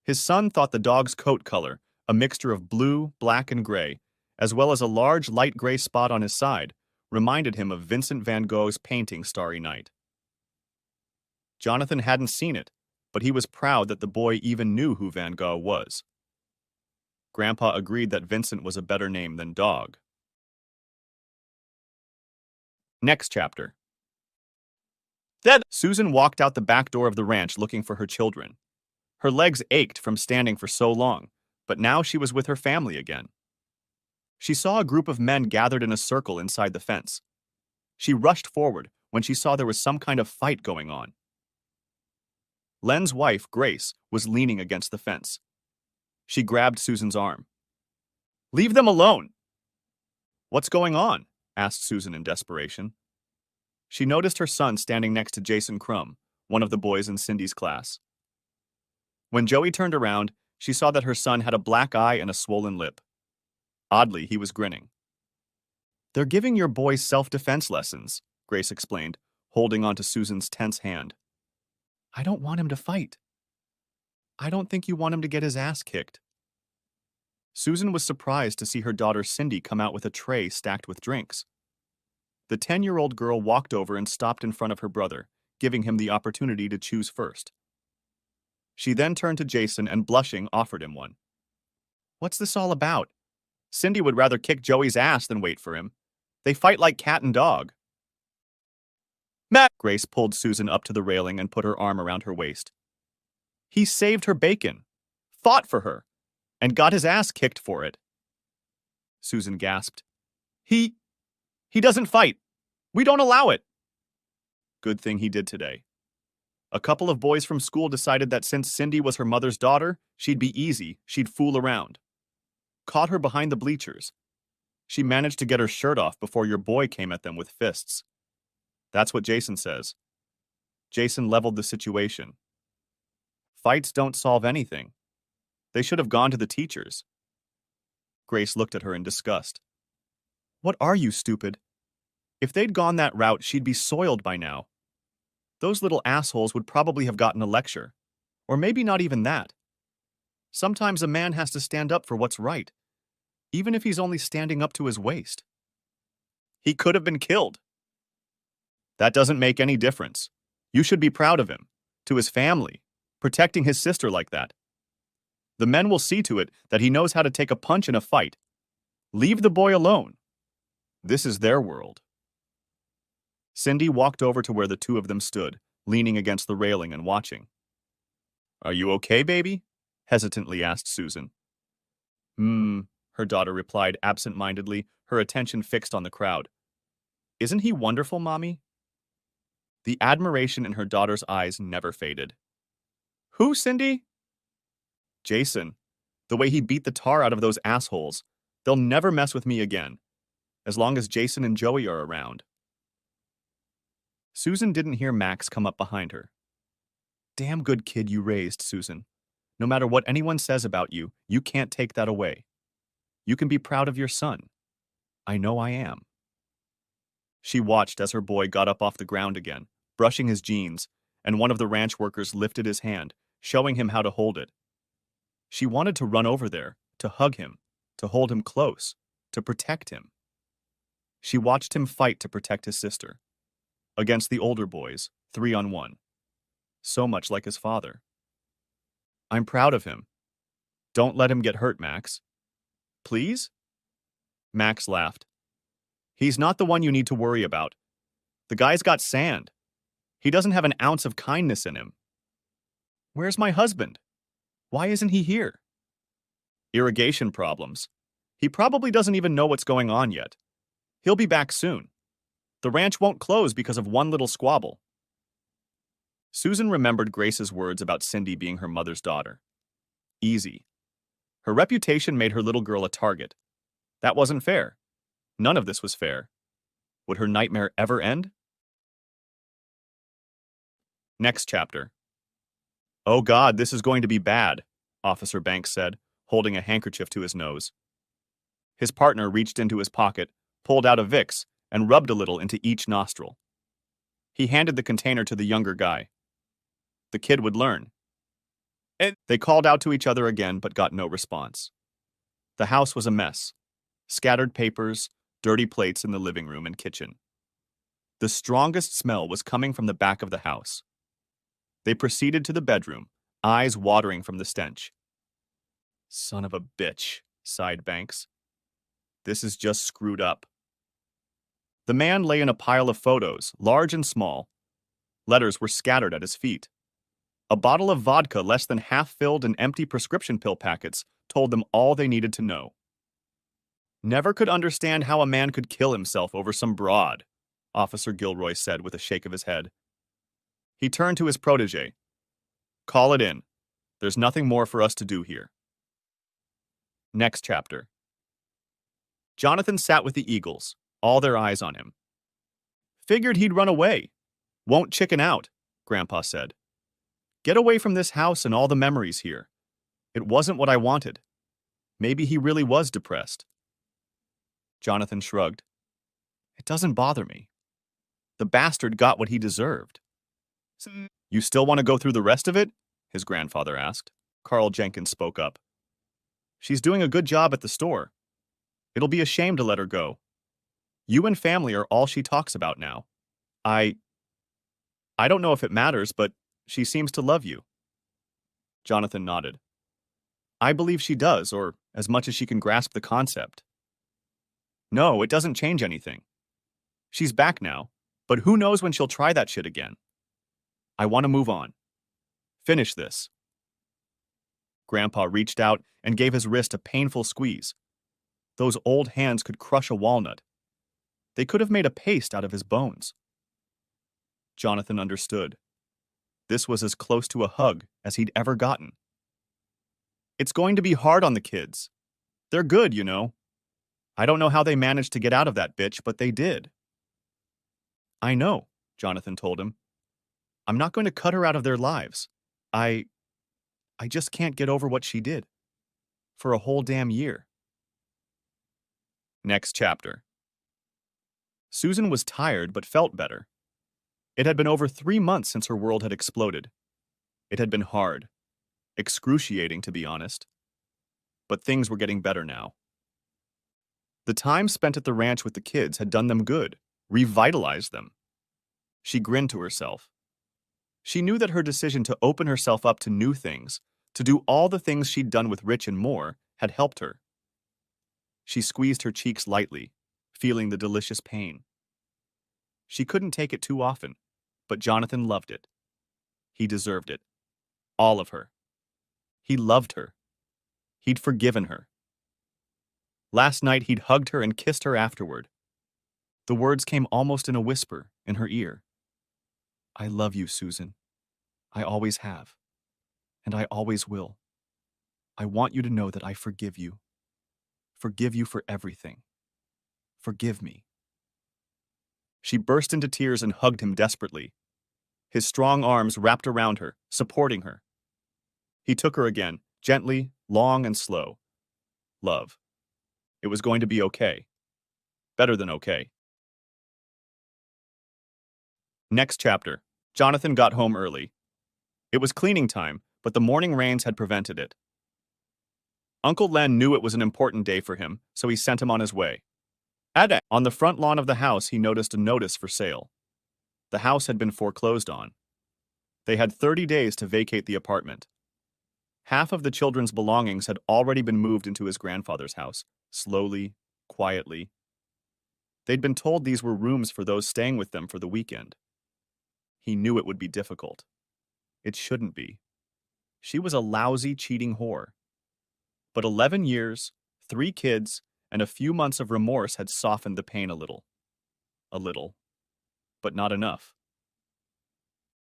His son thought the dog's coat color, a mixture of blue, black, and gray, as well as a large light gray spot on his side, reminded him of Vincent van Gogh's painting Starry Night. Jonathan hadn't seen it, but he was proud that the boy even knew who Van Gogh was. Grandpa agreed that Vincent was a better name than dog. Next chapter. Then Susan walked out the back door of the ranch looking for her children. Her legs ached from standing for so long, but now she was with her family again. She saw a group of men gathered in a circle inside the fence. She rushed forward when she saw there was some kind of fight going on. Len's wife, Grace, was leaning against the fence. She grabbed Susan's arm. "Leave them alone!" "What's going on?" asked Susan in desperation. She noticed her son standing next to Jason Crumb, one of the boys in Cindy's class. When Joey turned around, she saw that her son had a black eye and a swollen lip. Oddly, he was grinning. "They're giving your boy self-defense lessons," Grace explained, holding onto Susan's tense hand. "I don't want him to fight." "I don't think you want him to get his ass kicked." Susan was surprised to see her daughter Cindy come out with a tray stacked with drinks. The 10-year-old girl walked over and stopped in front of her brother, giving him the opportunity to choose first. She then turned to Jason and, blushing, offered him one. "What's this all about? Cindy would rather kick Joey's ass than wait for him. They fight like cat and dog." "Matt!" Grace pulled Susan up to the railing and put her arm around her waist. "He saved her bacon, fought for her, and got his ass kicked for it." Susan gasped. He doesn't fight. We don't allow it." Good thing he did today. A couple of boys from school decided that since Cindy was her mother's daughter, she'd be easy, she'd fool around. Caught her behind the bleachers. She managed to get her shirt off before your boy came at them with fists. That's what Jason says. Jason leveled the situation. Fights don't solve anything. They should have gone to the teachers. Grace looked at her in disgust. "What are you, stupid? If they'd gone that route, she'd be soiled by now. Those little assholes would probably have gotten a lecture. Or maybe not even that. Sometimes a man has to stand up for what's right, even if he's only standing up to his waist. He could have been killed." That doesn't make any difference. You should be proud of him. To his family. Protecting his sister like that. The men will see to it that he knows how to take a punch in a fight. Leave the boy alone. This is their world. Cindy walked over to where the two of them stood, leaning against the railing and watching. Are you okay, baby? Hesitantly asked Susan. Her daughter replied absent-mindedly, her attention fixed on the crowd. Isn't he wonderful, Mommy? The admiration in her daughter's eyes never faded. Who, Cindy? Jason. The way he beat the tar out of those assholes. They'll never mess with me again, as long as Jason and Joey are around. Susan didn't hear Max come up behind her. Damn good kid you raised, Susan. No matter what anyone says about you, you can't take that away. You can be proud of your son. I know I am. She watched as her boy got up off the ground again, brushing his jeans, and one of the ranch workers lifted his hand, showing him how to hold it. She wanted to run over there, to hug him, to hold him close, to protect him. She watched him fight to protect his sister. Against the older boys, 3-on-1. So much like his father. I'm proud of him. Don't let him get hurt, Max. Please? Max laughed. He's not the one you need to worry about. The guy's got sand. He doesn't have an ounce of kindness in him. Where's my husband? Why isn't he here? Irrigation problems. He probably doesn't even know what's going on yet. He'll be back soon. The ranch won't close because of one little squabble. Susan remembered Grace's words about Cindy being her mother's daughter. Easy. Her reputation made her little girl a target. That wasn't fair. None of this was fair. Would her nightmare ever end? Next chapter. Oh God, this is going to be bad, Officer Banks said, holding a handkerchief to his nose. His partner reached into his pocket, pulled out a Vicks, and rubbed a little into each nostril. He handed the container to the younger guy. The kid would learn. They called out to each other again, but got no response. The house was a mess. Scattered papers, dirty plates in the living room and kitchen. The strongest smell was coming from the back of the house. They proceeded to the bedroom, eyes watering from the stench. Son of a bitch, sighed Banks. This is just screwed up. The man lay in a pile of photos, large and small. Letters were scattered at his feet. A bottle of vodka less than half filled and empty prescription pill packets told them all they needed to know. Never could understand how a man could kill himself over some broad, Officer Gilroy said with a shake of his head. He turned to his protege. Call it in. There's nothing more for us to do here. Next chapter. Jonathan sat with the Eagles, all their eyes on him. Figured he'd run away. Won't chicken out, Grandpa said. Get away from this house and all the memories here. It wasn't what I wanted. Maybe he really was depressed. Jonathan shrugged. It doesn't bother me. The bastard got what he deserved. You still want to go through the rest of it? His grandfather asked. Carl Jenkins spoke up. She's doing a good job at the store. It'll be a shame to let her go. You and family are all she talks about now. I don't know if it matters, but she seems to love you. Jonathan nodded. I believe she does, or as much as she can grasp the concept. No, it doesn't change anything. She's back now, but who knows when she'll try that shit again. I want to move on. Finish this. Grandpa reached out and gave his wrist a painful squeeze. Those old hands could crush a walnut. They could have made a paste out of his bones. Jonathan understood. This was as close to a hug as he'd ever gotten. It's going to be hard on the kids. They're good, you know. I don't know how they managed to get out of that bitch, but they did. I know, Jonathan told him. I'm not going to cut her out of their lives. I just can't get over what she did. For a whole damn year. Next chapter. Susan was tired but felt better. It had been over 3 months since her world had exploded. It had been hard. Excruciating, to be honest. But things were getting better now. The time spent at the ranch with the kids had done them good, revitalized them. She grinned to herself. She knew that her decision to open herself up to new things, to do all the things she'd done with Rich and more, had helped her. She squeezed her cheeks lightly, feeling the delicious pain. She couldn't take it too often, but Jonathan loved it. He deserved it. All of her. He loved her. He'd forgiven her. Last night he'd hugged her and kissed her afterward. The words came almost in a whisper in her ear. I love you, Susan. I always have. And I always will. I want you to know that I forgive you. Forgive you for everything. Forgive me. She burst into tears and hugged him desperately. His strong arms wrapped around her, supporting her. He took her again, gently, long and slow. Love. It was going to be okay. Better than okay. Next chapter. Jonathan got home early. It was cleaning time, but the morning rains had prevented it. Uncle Len knew it was an important day for him, so he sent him on his way. On the front lawn of the house, he noticed a notice for sale. The house had been foreclosed on. They had 30 days to vacate the apartment. Half of the children's belongings had already been moved into his grandfather's house, slowly, quietly. They'd been told these were rooms for those staying with them for the weekend. He knew it would be difficult. It shouldn't be. She was a lousy, cheating whore. But 11 years, 3 kids, and a few months of remorse had softened the pain a little. A little. But not enough.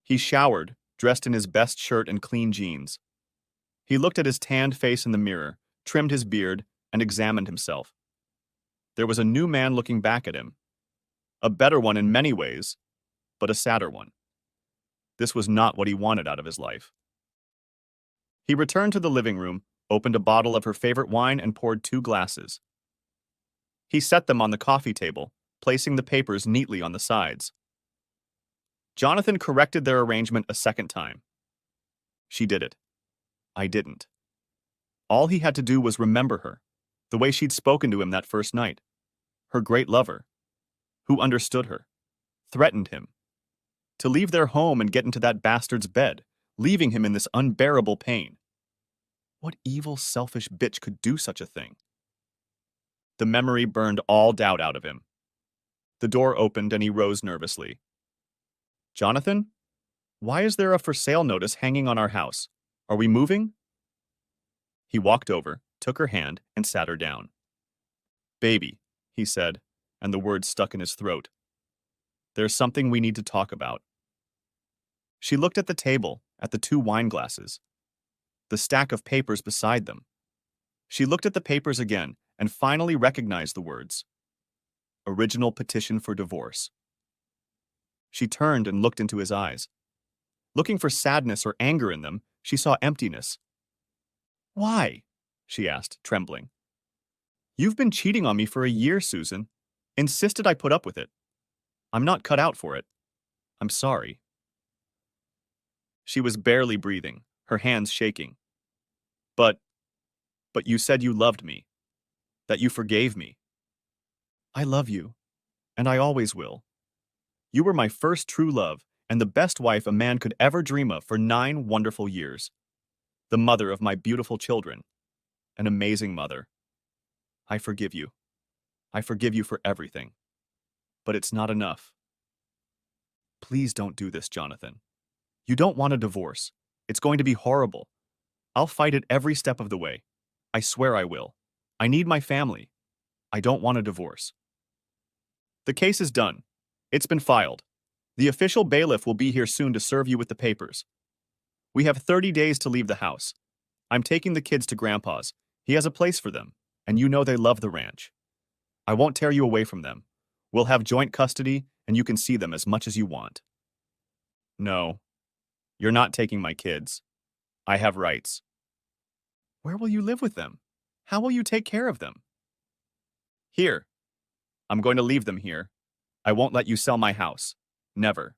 He showered, dressed in his best shirt and clean jeans. He looked at his tanned face in the mirror, trimmed his beard, and examined himself. There was a new man looking back at him. A better one in many ways, but a sadder one. This was not what he wanted out of his life. He returned to the living room, opened a bottle of her favorite wine, and poured 2 glasses. He set them on the coffee table, placing the papers neatly on the sides. Jonathan corrected their arrangement a second time. She did it. I didn't. All he had to do was remember her, the way she'd spoken to him that first night. Her great lover, who understood her, threatened him. To leave their home and get into that bastard's bed, leaving him in this unbearable pain. What evil, selfish bitch could do such a thing? The memory burned all doubt out of him. The door opened and he rose nervously. Jonathan? Why is there a for sale notice hanging on our house? Are we moving? He walked over, took her hand, and sat her down. Baby, he said, and the words stuck in his throat. There's something we need to talk about. She looked at the table, at the 2 wine glasses, the stack of papers beside them. She looked at the papers again and finally recognized the words. Original petition for divorce. She turned and looked into his eyes. Looking for sadness or anger in them, she saw emptiness. Why? She asked, trembling. You've been cheating on me for a year, Susan. Insisted I put up with it. I'm not cut out for it. I'm sorry. She was barely breathing, her hands shaking. But you said you loved me, that you forgave me. I love you, and I always will. You were my first true love and the best wife a man could ever dream of for 9 wonderful years. The mother of my beautiful children. An amazing mother. I forgive you. I forgive you for everything. But it's not enough. Please don't do this, Jonathan. You don't want a divorce. It's going to be horrible. I'll fight it every step of the way. I swear I will. I need my family. I don't want a divorce. The case is done. It's been filed. The official bailiff will be here soon to serve you with the papers. We have 30 days to leave the house. I'm taking the kids to Grandpa's. He has a place for them, and you know they love the ranch. I won't tear you away from them. We'll have joint custody, and you can see them as much as you want. No, you're not taking my kids. I have rights. Where will you live with them? How will you take care of them? Here. I'm going to leave them here. I won't let you sell my house. Never.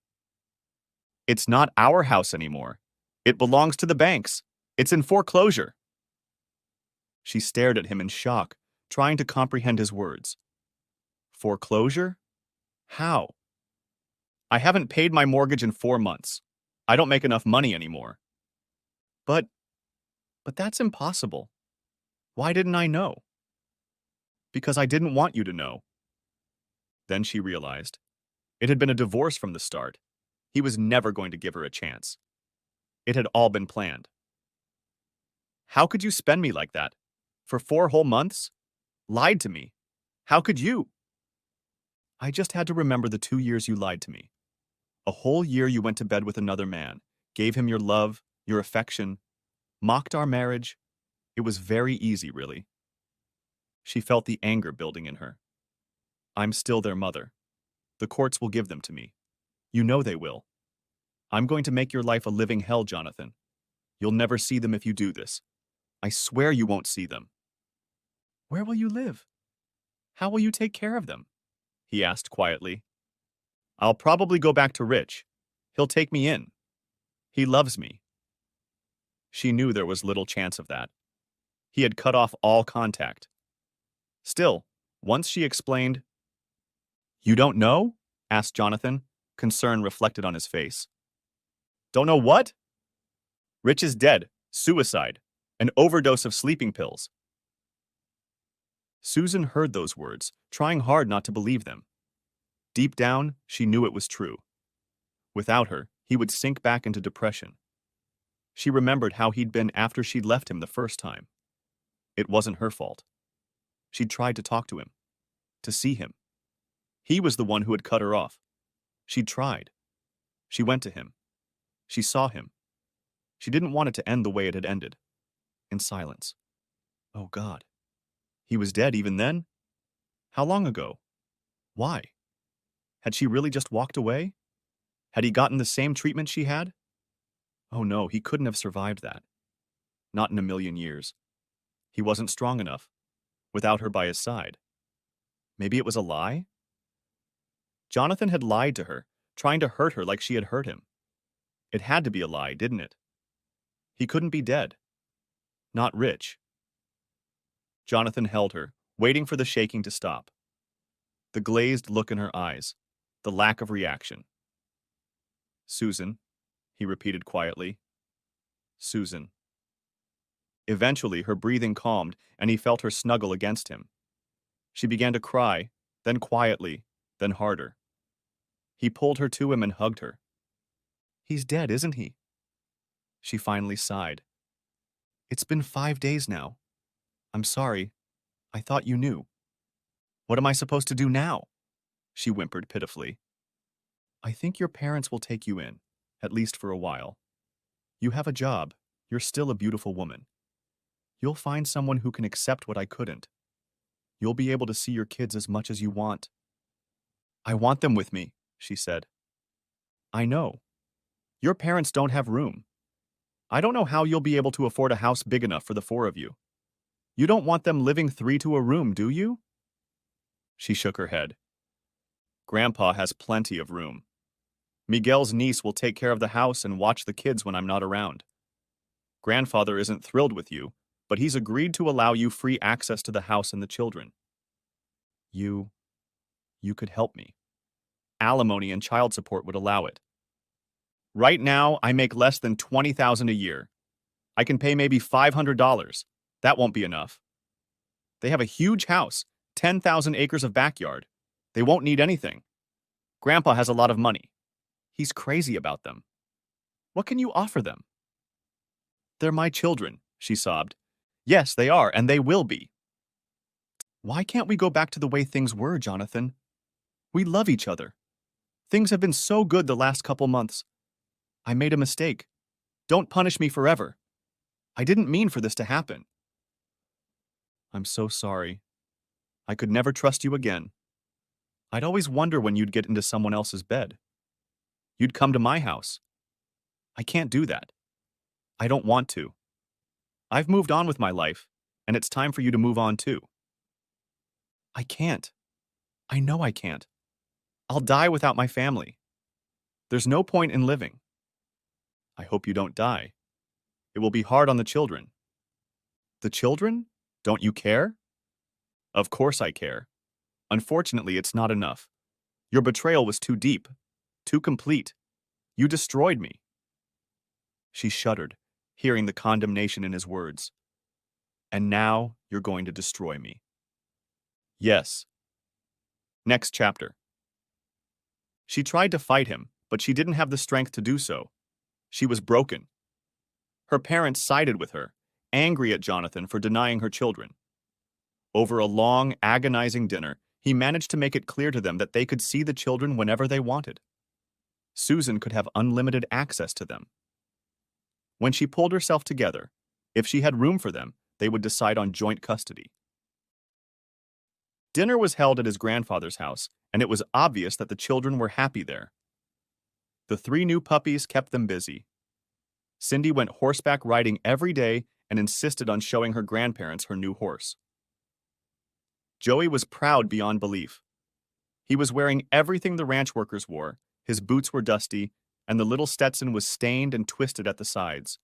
It's not our house anymore. It belongs to the banks. It's in foreclosure. She stared at him in shock, trying to comprehend his words. Foreclosure? How? I haven't paid my mortgage in 4 months. I don't make enough money anymore. But, but that's impossible. Why didn't I know? Because I didn't want you to know. Then she realized. It had been a divorce from the start. He was never going to give her a chance. It had all been planned. How could you spend me like that? For 4 whole months? Lied to me. How could you? I just had to remember the 2 years you lied to me. A whole year you went to bed with another man, gave him your love, your affection, mocked our marriage. It was very easy, really. She felt the anger building in her. I'm still their mother. The courts will give them to me. You know they will. I'm going to make your life a living hell, Jonathan. You'll never see them if you do this. I swear you won't see them. Where will you live? How will you take care of them? He asked quietly. I'll probably go back to Rich. He'll take me in. He loves me. She knew there was little chance of that. He had cut off all contact. Still, once she explained, You don't know? Asked Jonathan, concern reflected on his face. Don't know what? Rich is dead. Suicide. An overdose of sleeping pills. Susan heard those words, trying hard not to believe them. Deep down, she knew it was true. Without her, he would sink back into depression. She remembered how he'd been after she'd left him the first time. It wasn't her fault. She'd tried to talk to him, to see him. He was the one who had cut her off. She'd tried. She went to him. She saw him. She didn't want it to end the way it had ended, in silence. Oh, God. He was dead even then? How long ago? Why? Had she really just walked away? Had he gotten the same treatment she had? Oh no, he couldn't have survived that. Not in a million years. He wasn't strong enough, without her by his side. Maybe it was a lie? Jonathan had lied to her, trying to hurt her like she had hurt him. It had to be a lie, didn't it? He couldn't be dead. Not Rich. Jonathan held her, waiting for the shaking to stop. The glazed look in her eyes, the lack of reaction. Susan, he repeated quietly. Susan. Eventually, her breathing calmed, and he felt her snuggle against him. She began to cry, then quietly, then harder. He pulled her to him and hugged her. He's dead, isn't he? She finally sighed. It's been 5 days now. I'm sorry. I thought you knew. What am I supposed to do now? She whimpered pitifully. I think your parents will take you in, at least for a while. You have a job. You're still a beautiful woman. You'll find someone who can accept what I couldn't. You'll be able to see your kids as much as you want. I want them with me, she said. I know. Your parents don't have room. I don't know how you'll be able to afford a house big enough for the 4 of you. You don't want them living 3 to a room, do you? She shook her head. Grandpa has plenty of room. Miguel's niece will take care of the house and watch the kids when I'm not around. Grandfather isn't thrilled with you, but he's agreed to allow you free access to the house and the children. You could help me. Alimony and child support would allow it. Right now, I make less than $20,000 a year. I can pay maybe $500. That won't be enough. They have a huge house, 10,000 acres of backyard. They won't need anything. Grandpa has a lot of money. He's crazy about them. What can you offer them? They're my children, she sobbed. Yes, they are, and they will be. Why can't we go back to the way things were, Jonathan? We love each other. Things have been so good the last couple months. I made a mistake. Don't punish me forever. I didn't mean for this to happen. I'm so sorry. I could never trust you again. I'd always wonder when you'd get into someone else's bed. You'd come to my house. I can't do that. I don't want to. I've moved on with my life, and it's time for you to move on too. I can't. I know I can't. I'll die without my family. There's no point in living. I hope you don't die. It will be hard on the children. The children? Don't you care? Of course I care. Unfortunately, it's not enough. Your betrayal was too deep. Too complete. You destroyed me. She shuddered, hearing the condemnation in his words. And now you're going to destroy me. Yes. Next chapter. She tried to fight him, but she didn't have the strength to do so. She was broken. Her parents sided with her, angry at Jonathan for denying her children. Over a long, agonizing dinner, he managed to make it clear to them that they could see the children whenever they wanted. Susan could have unlimited access to them. When she pulled herself together, if she had room for them, they would decide on joint custody. Dinner was held at his grandfather's house, and it was obvious that the children were happy there. The 3 new puppies kept them busy. Cindy went horseback riding every day and insisted on showing her grandparents her new horse. Joey was proud beyond belief. He was wearing everything the ranch workers wore, his boots were dusty, and the little Stetson was stained and twisted at the sides.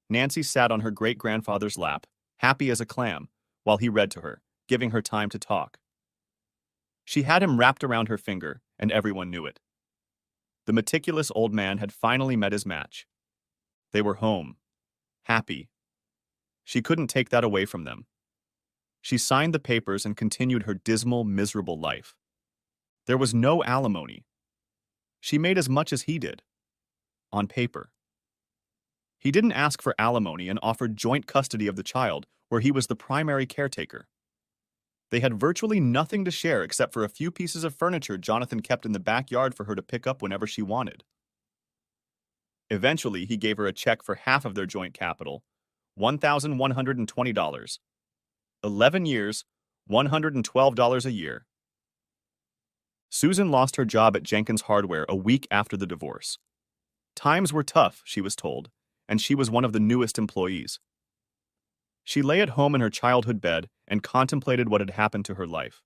Nancy sat on her great-grandfather's lap, happy as a clam, while he read to her, giving her time to talk. She had him wrapped around her finger, and everyone knew it. The meticulous old man had finally met his match. They were home, happy. She couldn't take that away from them. She signed the papers and continued her dismal, miserable life. There was no alimony. She made as much as he did, on paper. He didn't ask for alimony and offered joint custody of the child, where he was the primary caretaker. They had virtually nothing to share except for a few pieces of furniture Jonathan kept in the backyard for her to pick up whenever she wanted. Eventually, he gave her a check for half of their joint capital, $1,120. 11 years, $112 a year. Susan lost her job at Jenkins Hardware a week after the divorce. Times were tough, she was told, and she was one of the newest employees. She lay at home in her childhood bed and contemplated what had happened to her life.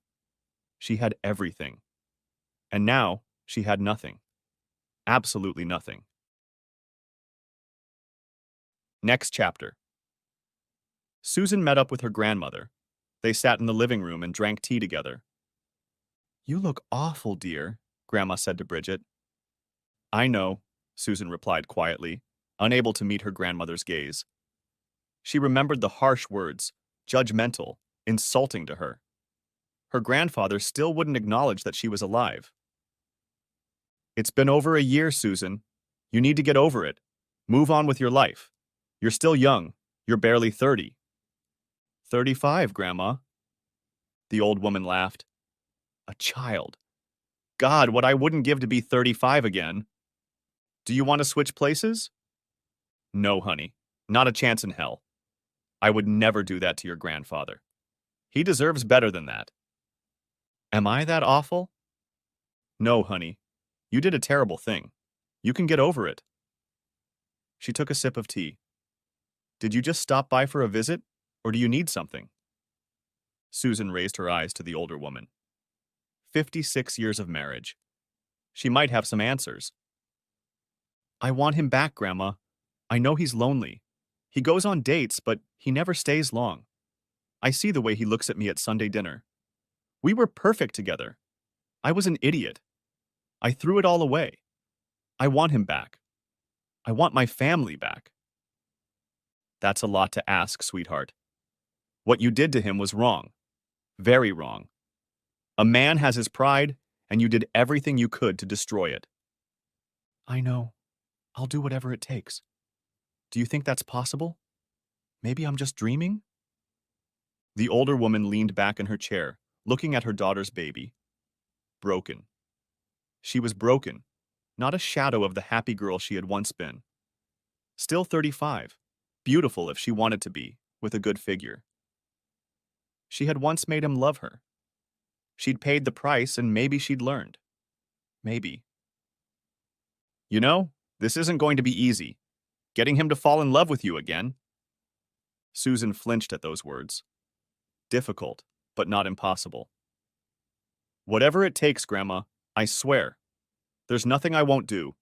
She had everything. And now she had nothing. Absolutely nothing. Next chapter. Susan met up with her grandmother. They sat in the living room and drank tea together. "You look awful, dear," Grandma said to Bridget. "I know," Susan replied quietly, unable to meet her grandmother's gaze. She remembered the harsh words, judgmental, insulting to her. Her grandfather still wouldn't acknowledge that she was alive. "It's been over a year, Susan. You need to get over it. Move on with your life. You're still young. You're barely 30. 35, Grandma." The old woman laughed. A child. God, what I wouldn't give to be 35 again. "Do you want to switch places?" "No, honey. Not a chance in hell. I would never do that to your grandfather. He deserves better than that." "Am I that awful?" "No, honey. You did a terrible thing. You can get over it." She took a sip of tea. "Did you just stop by for a visit, or do you need something?" Susan raised her eyes to the older woman. 56 years of marriage. She might have some answers. "I want him back, Grandma. I know he's lonely. He goes on dates, but he never stays long. I see the way he looks at me at Sunday dinner. We were perfect together. I was an idiot. I threw it all away. I want him back. I want my family back." "That's a lot to ask, sweetheart. What you did to him was wrong. Very wrong. A man has his pride, and you did everything you could to destroy it." "I know. I'll do whatever it takes. Do you think that's possible? Maybe I'm just dreaming?" The older woman leaned back in her chair, looking at her daughter's baby. Broken. She was broken, not a shadow of the happy girl she had once been. Still 35, beautiful if she wanted to be, with a good figure. She had once made him love her. She'd paid the price, and maybe she'd learned. Maybe. "You know, this isn't going to be easy. Getting him to fall in love with you again." Susan flinched at those words. Difficult, but not impossible. "Whatever it takes, Grandma, I swear. There's nothing I won't do.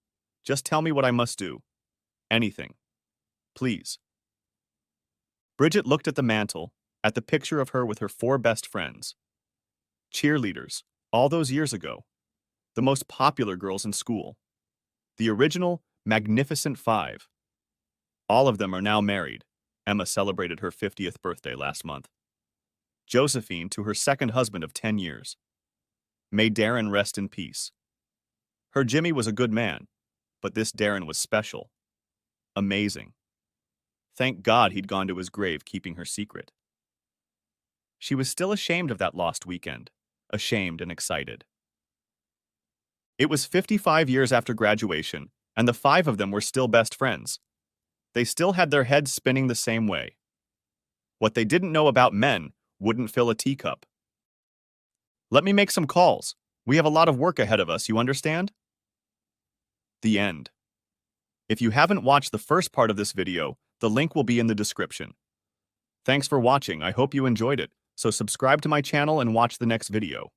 Just tell me what I must do. Anything. Please." Bridget looked at the mantel, at the picture of her with her 4 best friends. Cheerleaders, all those years ago. the most popular girls in school. The original Magnificent Five. All of them are now married. Emma celebrated her 50th birthday last month. Josephine to her second husband of 10 years. May Darren rest in peace. Her Jimmy was a good man, but this Darren was special. Amazing. Thank God he'd gone to his grave keeping her secret. She was still ashamed of that lost weekend, ashamed and excited. It was 55 years after graduation, and the five of them were still best friends. They still had their heads spinning the same way. What they didn't know about men wouldn't fill a teacup. Let me make some calls. We have a lot of work ahead of us, you understand? The end. If you haven't watched the first part of this video, the link will be in the description. Thanks for watching. I hope you enjoyed it, so subscribe to my channel and watch the next video.